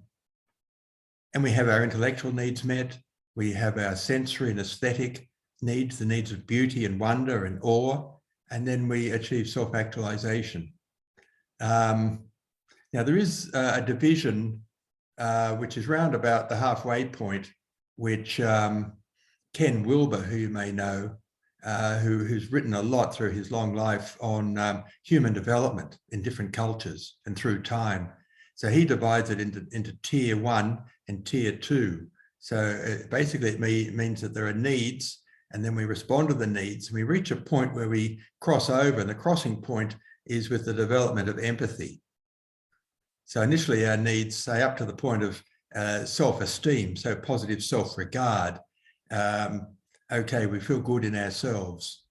we have our intellectual needs met. We have our sensory and aesthetic needs, the needs of beauty and wonder and awe, and then we achieve self-actualization. Now, there is a division which is round about the halfway point, which Ken Wilber, who you may know, who's written a lot through his long life on human development in different cultures and through time. So he divides it into tier 1 and tier 2. So basically it means that there are needs, and then we respond to the needs, and we reach a point where we cross over, and the crossing point is with the development of empathy. So initially our needs, say up to the point of self-esteem, so positive self-regard. Okay, we feel good in ourselves,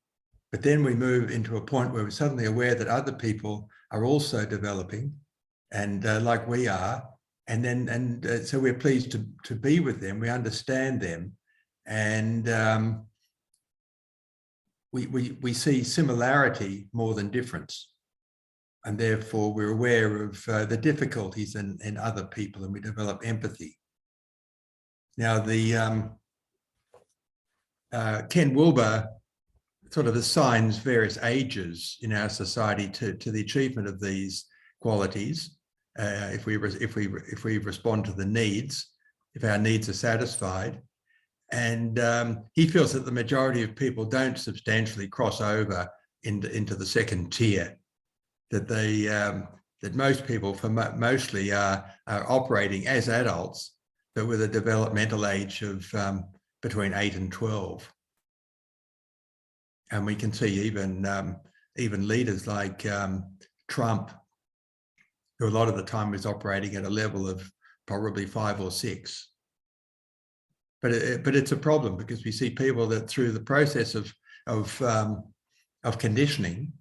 but then we move into a point where we're suddenly aware that other people are also developing, and like we are, and so we're pleased to be with them. We understand them, and we see similarity more than difference, and therefore we're aware of the difficulties in other people, and we develop empathy. Now, the Ken Wilber sort of assigns various ages in our society to the achievement of these qualities. If we respond to the needs, if our needs are satisfied, and he feels that the majority of people don't substantially cross over into the second tier. That they that most people, mostly are operating as adults, but with a developmental age of between 8 and 12. And we can see even leaders like Trump, who a lot of the time is operating at a level of probably 5 or 6. But it's a problem, because we see people that through the process of conditioning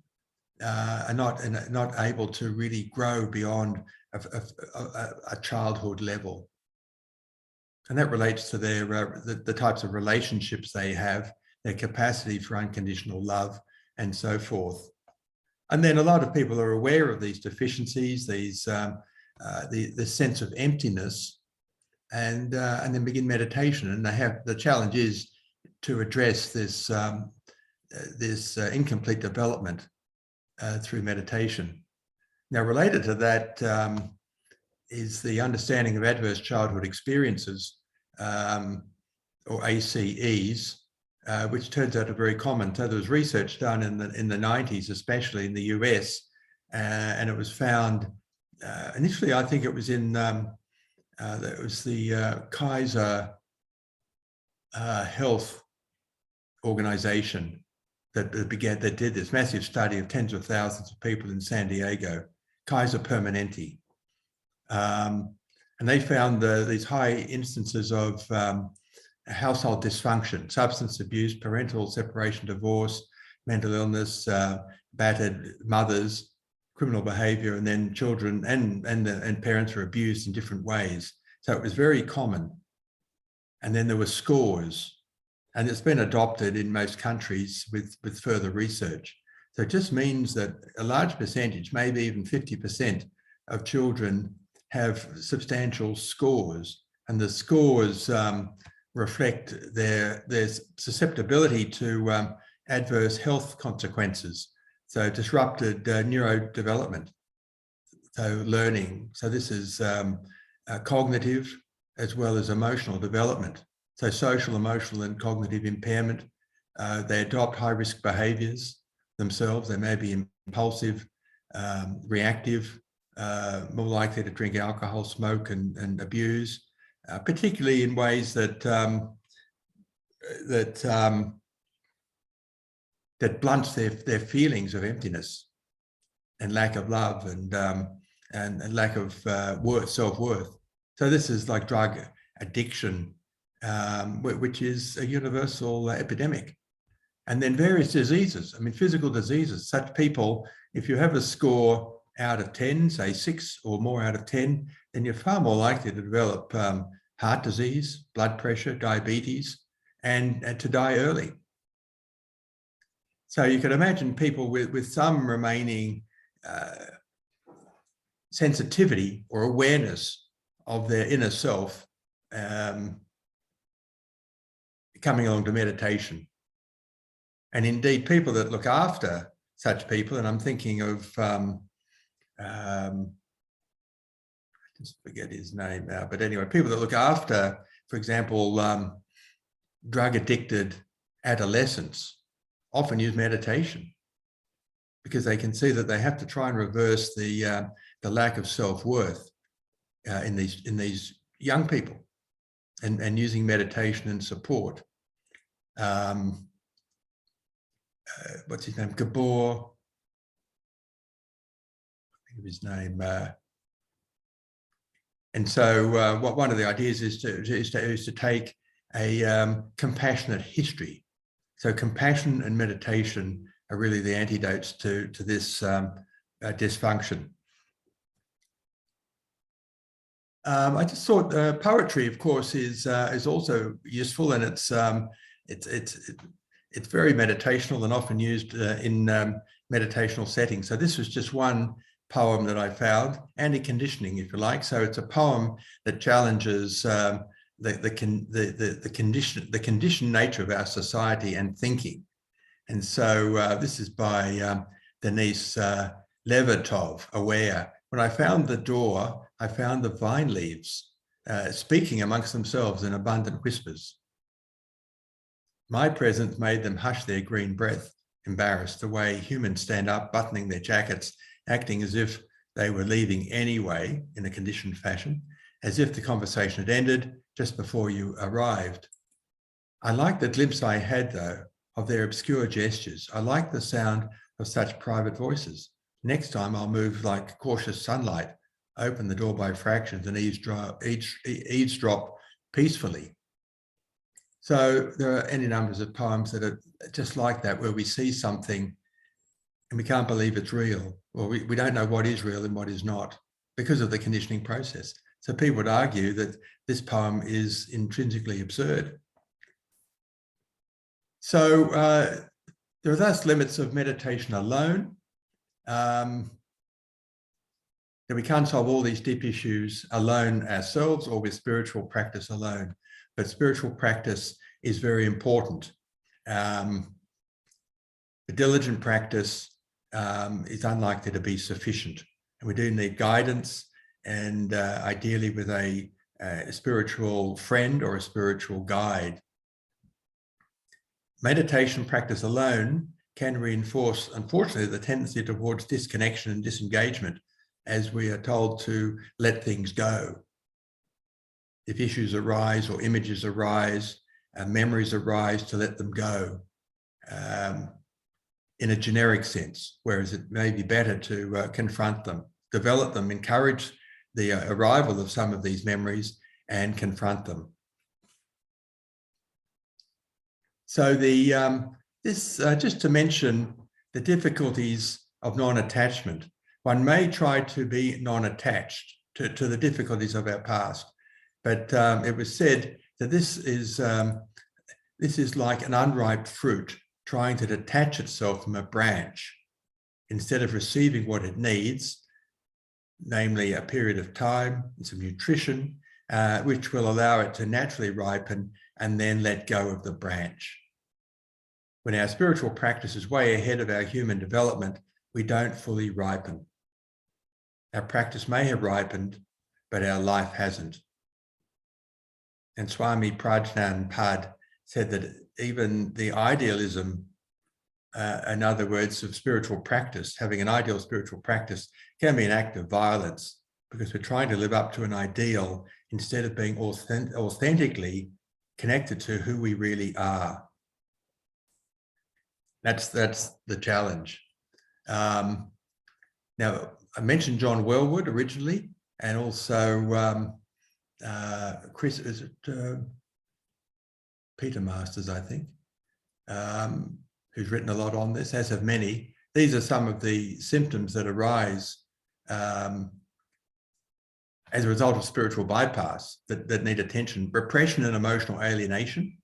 are not able to really grow beyond a childhood level. And that relates to their the types of relationships they have, their capacity for unconditional love, and so forth. And then a lot of people are aware of these deficiencies, these the sense of emptiness, and then begin meditation. And the challenge is to address this incomplete development through meditation. Now, related to that is the understanding of adverse childhood experiences, or ACEs, which turns out are very common. So there was research done in the 90s, especially in the US, and it was found initially, I think it was in it was the Kaiser Health organization that did this massive study of tens of thousands of people in San Diego, Kaiser Permanente. And they found these high instances of household dysfunction, substance abuse, parental separation, divorce, mental illness, battered mothers, criminal behavior, and then children and parents were abused in different ways. So it was very common. And then there were scores, and it's been adopted in most countries with further research. So it just means that a large percentage, maybe even 50% of children have substantial scores, and the scores reflect their susceptibility to adverse health consequences. So disrupted neurodevelopment, so learning. So this is cognitive as well as emotional development. So social, emotional, and cognitive impairment. They adopt high-risk behaviours themselves. They may be impulsive, reactive, more likely to drink alcohol, smoke, and abuse, particularly in ways that blunts their feelings of emptiness and lack of love and lack of self-worth. So this is like drug addiction, which is a universal epidemic. And then various diseases, I mean, physical diseases. Such people, if you have a score out of 10, say 6 or more out of 10, then you're far more likely to develop heart disease, blood pressure, diabetes, and to die early. So you can imagine people with some remaining sensitivity or awareness of their inner self coming along to meditation. And indeed, people that look after such people, and I'm thinking of, I just forget his name now, but anyway, people that look after, for example, drug-addicted adolescents often use meditation because they can see that they have to try and reverse the lack of self-worth in these young people, and using meditation and support. What's his name? Gabor. I think of his name. And so, one of the ideas is to take a compassionate history. So, compassion and meditation are really the antidotes to this dysfunction. I just thought poetry, of course, is also useful, and it's very meditational and often used in meditational settings. So this was just one poem that I found, anti-conditioning, if you like. So it's a poem that challenges the conditioned nature of our society and thinking. And so this is by Denise Levertov, Aware. When I found the door, I found the vine leaves speaking amongst themselves in abundant whispers. My presence made them hush their green breath, embarrassed the way humans stand up, buttoning their jackets, acting as if they were leaving anyway in a conditioned fashion, as if the conversation had ended just before you arrived. I liked the glimpse I had, though, of their obscure gestures. I liked the sound of such private voices. Next time I'll move like cautious sunlight, open the door by fractions and eavesdrop peacefully. So there are any numbers of poems that are just like that, where we see something and we can't believe it's real, or we don't know what is real and what is not because of the conditioning process. So people would argue that this poem is intrinsically absurd. So there are thus limits of meditation alone. That we can't solve all these deep issues alone ourselves or with spiritual practice alone. But spiritual practice is very important. The diligent practice is unlikely to be sufficient. And we do need guidance, and ideally with a spiritual friend or a spiritual guide. Meditation practice alone can reinforce, unfortunately, the tendency towards disconnection and disengagement, as we are told to let things go. If issues arise or images arise, memories arise, to let them go in a generic sense, whereas it may be better to confront them, develop them, encourage the arrival of some of these memories and confront them. So just to mention the difficulties of non-attachment. One may try to be non-attached to the difficulties of our past, but it was said that this is like an unripe fruit trying to detach itself from a branch instead of receiving what it needs, namely a period of time and some nutrition, which will allow it to naturally ripen and then let go of the branch. When our spiritual practice is way ahead of our human development, we don't fully ripen. Our practice may have ripened, but our life hasn't. And Swami Prajnanpad said that even the idealism, in other words, of spiritual practice, having an ideal spiritual practice, can be an act of violence, because we're trying to live up to an ideal instead of being authentically connected to who we really are. That's the challenge. Now, I mentioned John Wellwood originally, and also Chris, is it Peter Masters, I think, who's written a lot on this, as have many. These are some of the symptoms that arise as a result of spiritual bypass that need attention. Repression and emotional alienation.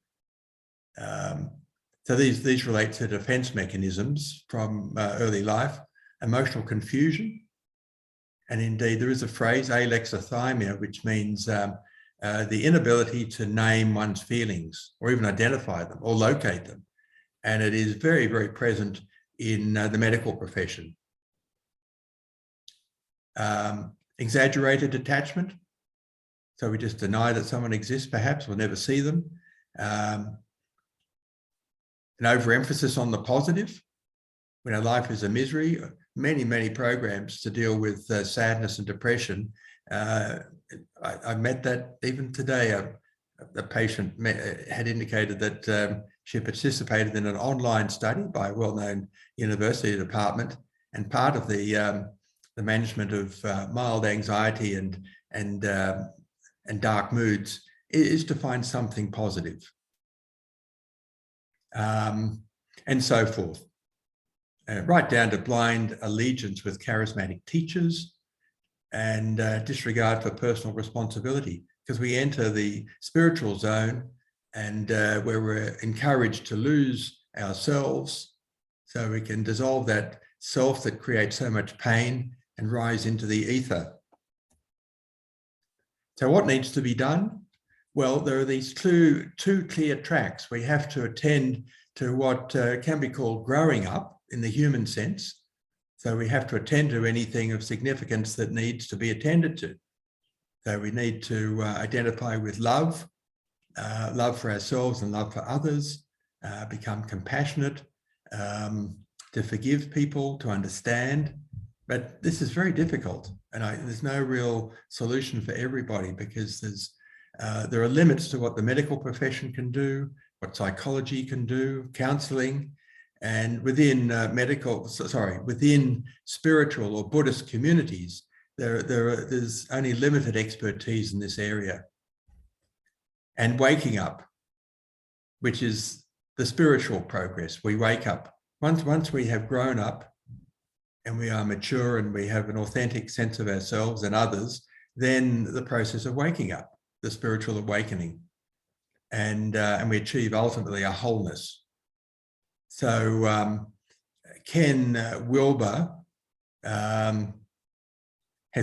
So these relate to defense mechanisms from early life, emotional confusion. And indeed, there is a phrase, alexithymia, which means the inability to name one's feelings or even identify them or locate them. And it is very, very present in the medical profession. Exaggerated attachment. So we just deny that someone exists, perhaps, we'll never see them. An overemphasis on the positive. When our life is a misery, many, many programs to deal with sadness and depression. I met that even today. A patient had indicated that she participated in an online study by a well-known university department, and part of the management of mild anxiety and dark moods is to find something positive, and so forth. Right down to blind allegiance with charismatic teachers and disregard for personal responsibility, because we enter the spiritual zone and where we're encouraged to lose ourselves so we can dissolve that self that creates so much pain and rise into the ether. So what needs to be done? Well, there are these two clear tracks. We have to attend to what can be called growing up in the human sense. So we have to attend to anything of significance that needs to be attended to. So we need to identify with love, love for ourselves and love for others, become compassionate, to forgive people, to understand. But this is very difficult, and there's no real solution for everybody, because there are limits to what the medical profession can do, what psychology can do, counselling, and within within spiritual or Buddhist communities, there's only limited expertise in this area. And waking up, which is the spiritual progress. We wake up. Once we have grown up and we are mature and we have an authentic sense of ourselves and others, then the process of waking up, the spiritual awakening, and we achieve ultimately a wholeness. So Ken Wilber has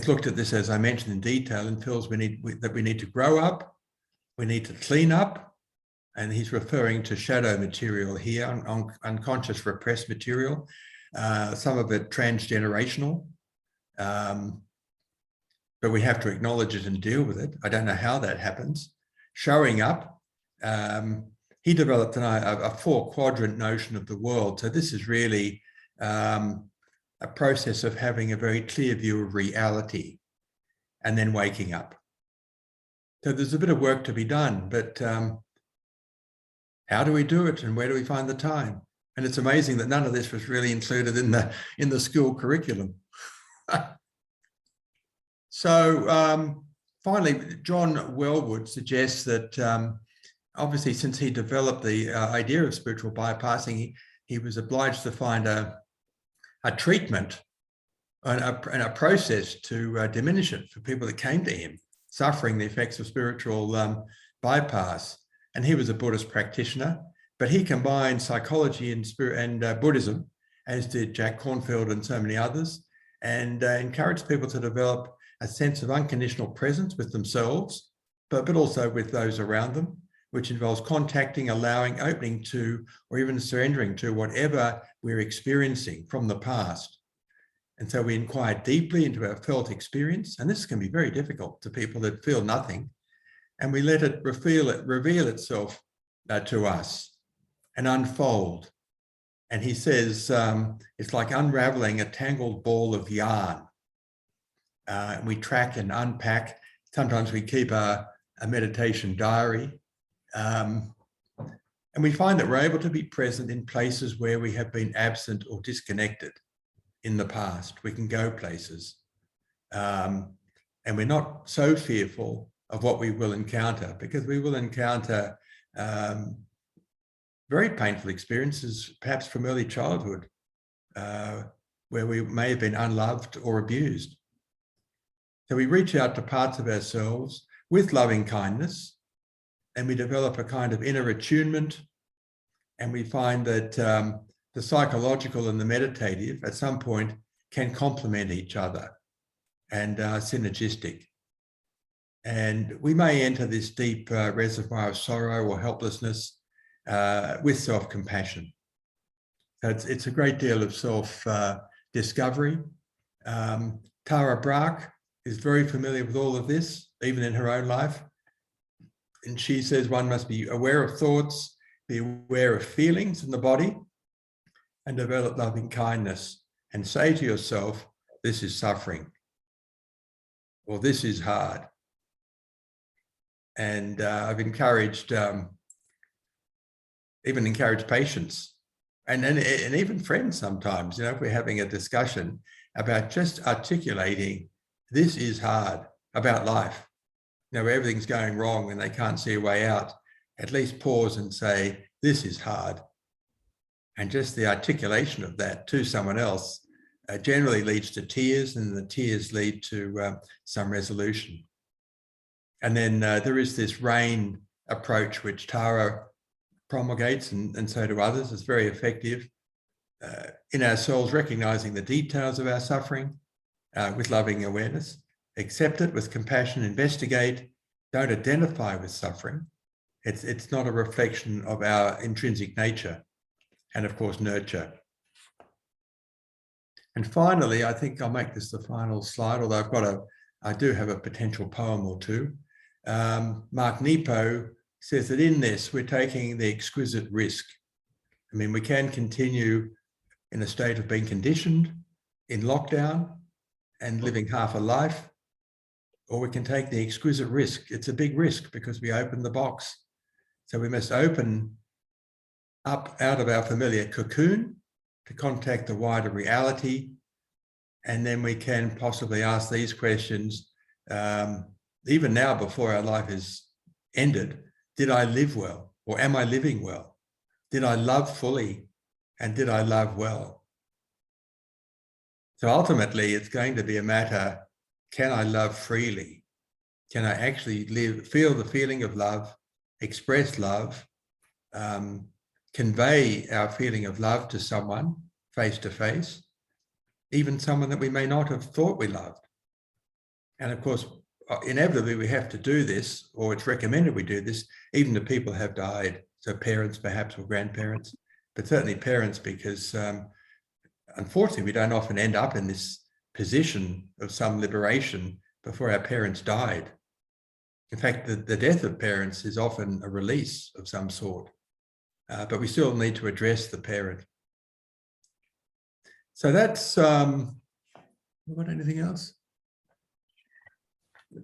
looked at this, as I mentioned, in detail, and feels we need to grow up, we need to clean up, and he's referring to shadow material here, unconscious repressed material, some of it transgenerational, but we have to acknowledge it and deal with it. I don't know how that happens. Showing up, he developed a 4-quadrant notion of the world. So this is really a process of having a very clear view of reality and then waking up. So there's a bit of work to be done, but how do we do it and where do we find the time? And it's amazing that none of this was really included in the school curriculum. So finally, John Wellwood suggests that obviously, since he developed the idea of spiritual bypassing, he was obliged to find a treatment and a process to diminish it for people that came to him, suffering the effects of spiritual bypass. And he was a Buddhist practitioner, but he combined psychology and Buddhism, as did Jack Kornfield and so many others, and encouraged people to develop a sense of unconditional presence with themselves, but also with those around them, which involves contacting, allowing, opening to, or even surrendering to whatever we're experiencing from the past. And so we inquire deeply into our felt experience, and this can be very difficult to people that feel nothing, and we let it reveal itself to us and unfold. And he says it's like unraveling a tangled ball of yarn. We track and unpack. Sometimes we keep a meditation diary. And we find that we're able to be present in places where we have been absent or disconnected in the past. We can go places. And we're not so fearful of what we will encounter, because we will encounter very painful experiences, perhaps from early childhood, where we may have been unloved or abused. So we reach out to parts of ourselves with loving kindness, and we develop a kind of inner attunement And we find that the psychological and the meditative at some point can complement each other and are synergistic. And we may enter this deep reservoir of sorrow or helplessness with self-compassion. So it's a great deal of self-discovery. Tara Brach is very familiar with all of this, even in her own life. And she says one must be aware of thoughts, be aware of feelings in the body, and develop loving kindness, and say to yourself, this is suffering, or this is hard. And I've encouraged, even encouraged patients and even friends sometimes, if we're having a discussion about just articulating, this is hard, about life. Everything's going wrong and they can't see a way out, at least pause and say, this is hard. And just the articulation of that to someone else generally leads to tears, and the tears lead to some resolution. And then there is this RAIN approach, which Tara promulgates, and so do others. It's very effective in ourselves, recognizing the details of our suffering with loving awareness, accept it with compassion, investigate, don't identify with suffering. It's not a reflection of our intrinsic nature, and of course, nurture. And finally, I think I'll make this the final slide, although I do have a potential poem or two. Mark Nepo says that in this, we're taking the exquisite risk. I mean, we can continue in a state of being conditioned in lockdown and living half a life, or we can take the exquisite risk. It's a big risk because we open the box. So we must open up out of our familiar cocoon to contact the wider reality. And then we can possibly ask these questions, even now before our life is ended. Did I live well, or am I living well? Did I love fully, and did I love well? So ultimately, it's going to be a matter, can I love freely? Can I actually feel the feeling of love, express love, convey our feeling of love to someone face to face, even someone that we may not have thought we loved? And of course, inevitably we have to do this, or it's recommended we do this, even if people have died. So parents perhaps, or grandparents, but certainly parents, because unfortunately we don't often end up in this position of some liberation before our parents died. In fact, the death of parents is often a release of some sort, but we still need to address the parent. So that's, what, anything else?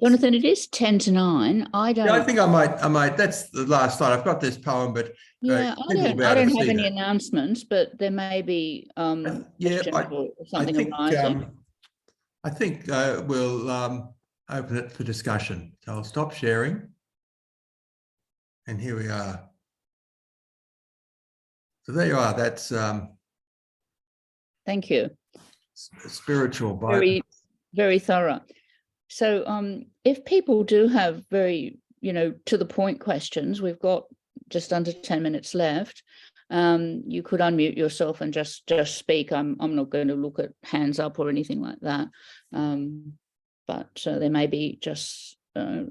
Jonathon, it is 10 to 9. I don't. Yeah, I think I might. That's the last slide. I've got this poem, but yeah, I don't have any announcements, but there may be something arising. I think we'll open it for discussion. So I'll stop sharing, and here we are. So there you are. That's thank you. Spiritual Bible. Very, very thorough. So if people do have very, to the point questions, we've got just under 10 minutes left. You could unmute yourself and just speak. I'm not going to look at hands up or anything like that. But there may be just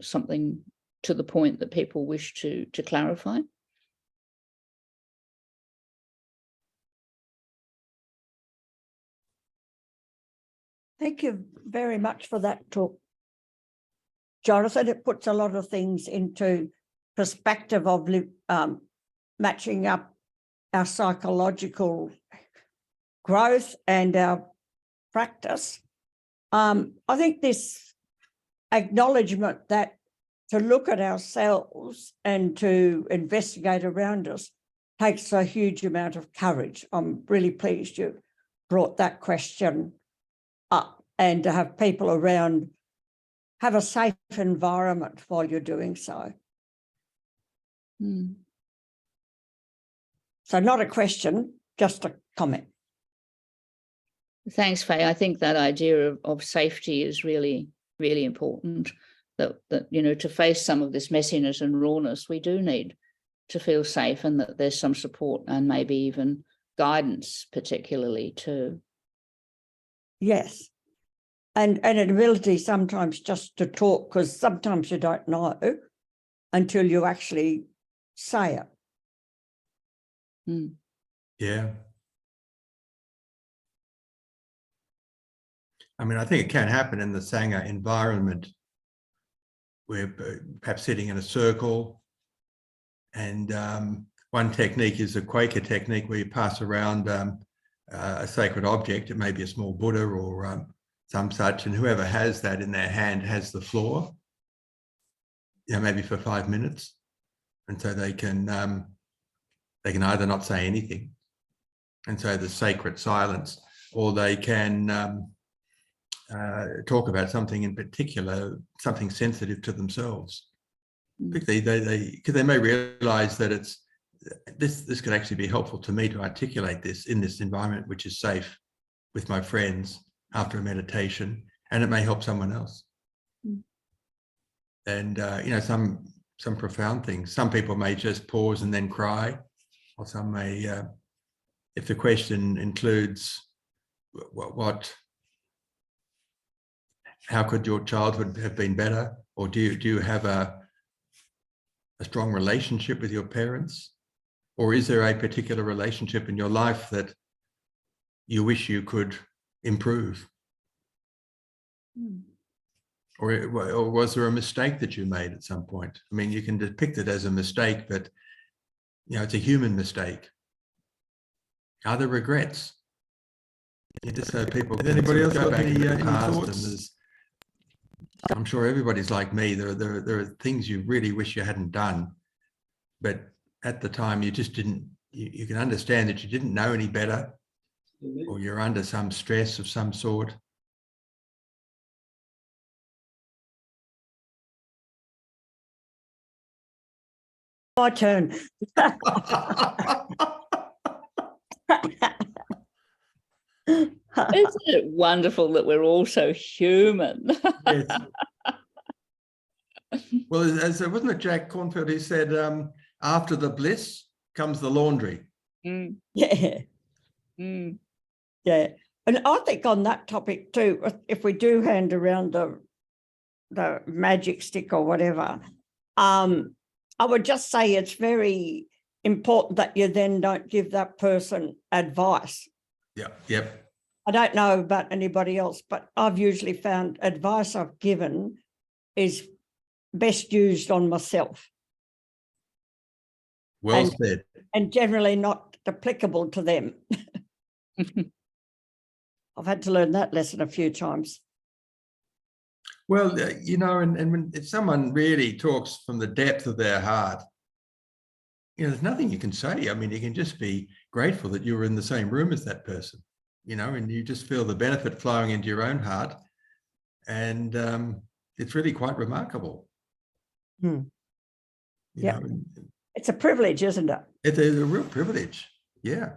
something to the point that people wish to clarify. Thank you very much for that talk, Jonathon. It puts a lot of things into perspective of matching up our psychological growth and our practice. I think this acknowledgement that to look at ourselves and to investigate around us takes a huge amount of courage. I'm really pleased you brought that question up, and to have people around have a safe environment while you're doing so. So not a question, just a comment. Thanks, Faye. I think that idea of safety is really, really important, that to face some of this messiness and rawness, we do need feel safe, and that there's some support and maybe even guidance particularly too. Yes. And an ability sometimes just to talk, because sometimes you don't know until you actually say it. Mm. Yeah. I mean, I think it can happen in the Sangha environment, where perhaps sitting in a circle, and one technique is a Quaker technique where you pass around a sacred object. It may be a small Buddha or some such, and whoever has that in their hand has the floor, maybe for 5 minutes. And so they can either not say anything, and so the sacred silence, or they can talk about something in particular, something sensitive to themselves. Particularly because they may realize that this could actually be helpful to me to articulate this in this environment, which is safe with my friends after a meditation, and it may help someone else. And some profound things. Some people may just pause and then cry, or some may, if the question includes how could your childhood have been better, or do you have a strong relationship with your parents, or is there a particular relationship in your life that you wish you could improve? Or was there a mistake that you made at some point? I mean, you can depict it as a mistake, but it's a human mistake. Are there regrets? Just so people can anybody else go got back any, into the any past, thoughts? and I'm sure everybody's like me. There are things you really wish you hadn't done, but at the time you just didn't. You can understand that you didn't know any better, or you're under some stress of some sort. My turn. Isn't it wonderful that we're all so human? Yes. Well, as wasn't it Jack Cornfield who said, after the bliss comes the laundry? Mm. Yeah. Mm. Yeah. And I think on that topic too, if we do hand around the magic stick or whatever, I would just say it's very important that you then don't give that person advice. Yep. I don't know about anybody else, but I've usually found advice I've given is best used on myself. Well said. And generally not applicable to them. I've had to learn that lesson a few times. Well, and when if someone really talks from the depth of their heart, there's nothing you can say. I mean, you can just be grateful that you were in the same room as that person, and you just feel the benefit flowing into your own heart. And it's really quite remarkable. Yeah. It's a privilege, isn't it? It's a real privilege. Yeah.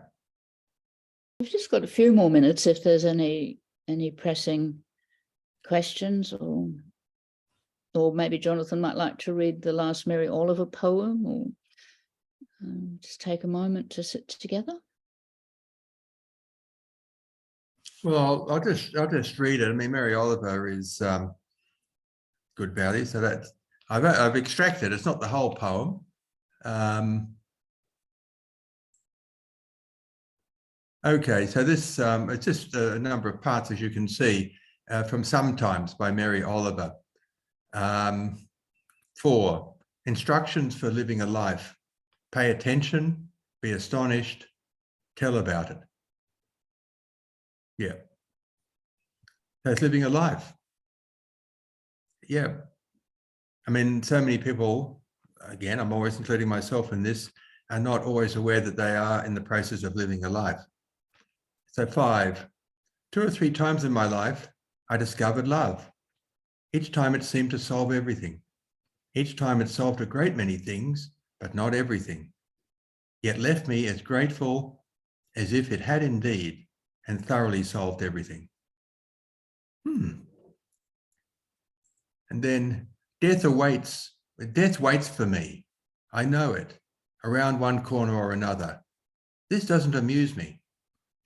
We've just got a few more minutes if there's any pressing questions, or maybe Jonathon might like to read the last Mary Oliver poem, or just take a moment to sit together. Well, I'll just read it. I mean, Mary Oliver is good value, so that's I've extracted. It's not the whole poem. Okay, so this it's just a number of parts, as you can see, from Sometimes by Mary Oliver. 4, instructions for living a life. Pay attention, be astonished, tell about it. Yeah. That's living a life. Yeah. I mean, so many people, again, I'm always including myself in this, are not always aware that they are in the process of living a life. So 5, 2 or 3 times in my life, I discovered love. Each time it seemed to solve everything. Each time it solved a great many things, but not everything. Yet left me as grateful as if it had indeed and thoroughly solved everything. And then death waits for me. I know it. around one corner or another. This doesn't amuse me.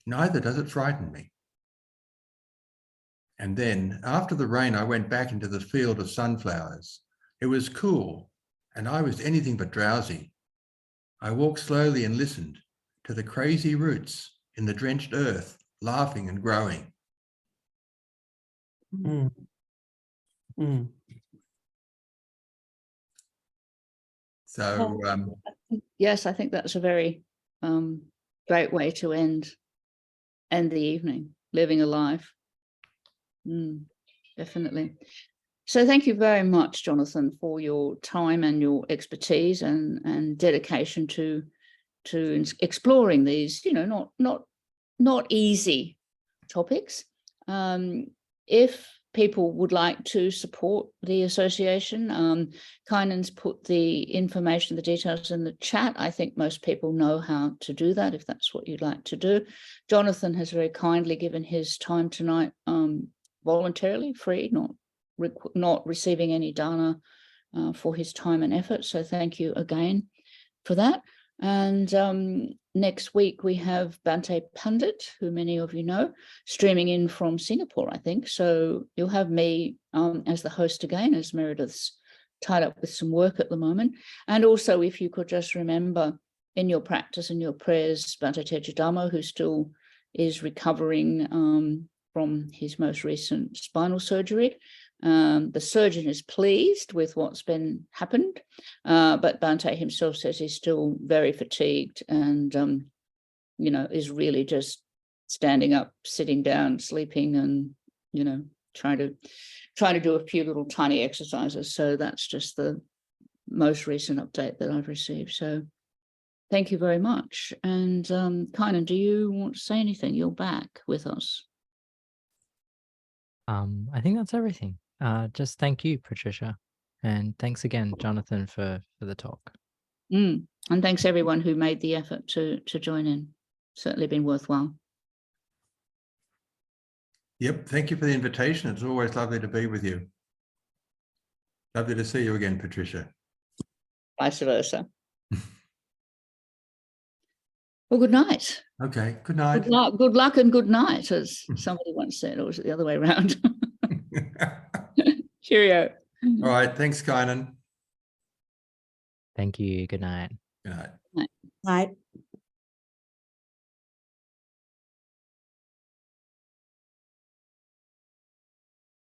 Neither does it frighten me. And then, after the rain, I went back into the field of sunflowers. It was cool, and I was anything but drowsy. I walked slowly and listened to the crazy roots in the drenched earth, laughing and growing. Mm. Mm. So, Yes, I think that's a very great way to end the evening, living a life. Definitely. So thank you very much, Jonathon, for your time and your expertise and dedication to exploring these, not easy topics. If people would like to support the association, Kainen's put the information, the details in the chat. I think most people know how to do that if that's what you'd like to do. Jonathon has very kindly given his time tonight, voluntarily, free, not receiving any dana for his time and effort. So thank you again for that. And next week we have Bhante Pandit, who many of you know, streaming in from Singapore, I think. So you'll have me as the host again, as Meredith's tied up with some work at the moment. And also, if you could just remember in your practice and your prayers, Bhante Teja Dhamma, who still is recovering from his most recent spinal surgery. The surgeon is pleased with what's been happened, but Bhante himself says he's still very fatigued and, is really just standing up, sitting down, sleeping, and, trying to do a few little tiny exercises. So that's just the most recent update that I've received. So thank you very much. And Kainen, do you want to say anything? You're back with us. I think that's everything. Just thank you, Patricia. And thanks again, Jonathon, for the talk. And thanks everyone who made the effort to join in. Certainly been worthwhile. Yep, thank you for the invitation. It's always lovely to be with you. Lovely to see you again, Patricia. Vice versa. Well, good night. Okay, good night. Good luck and good night, as somebody once said, or was it the other way around? Cheerio. All right, thanks, Kainen. Thank you. Good night. Good night. Right.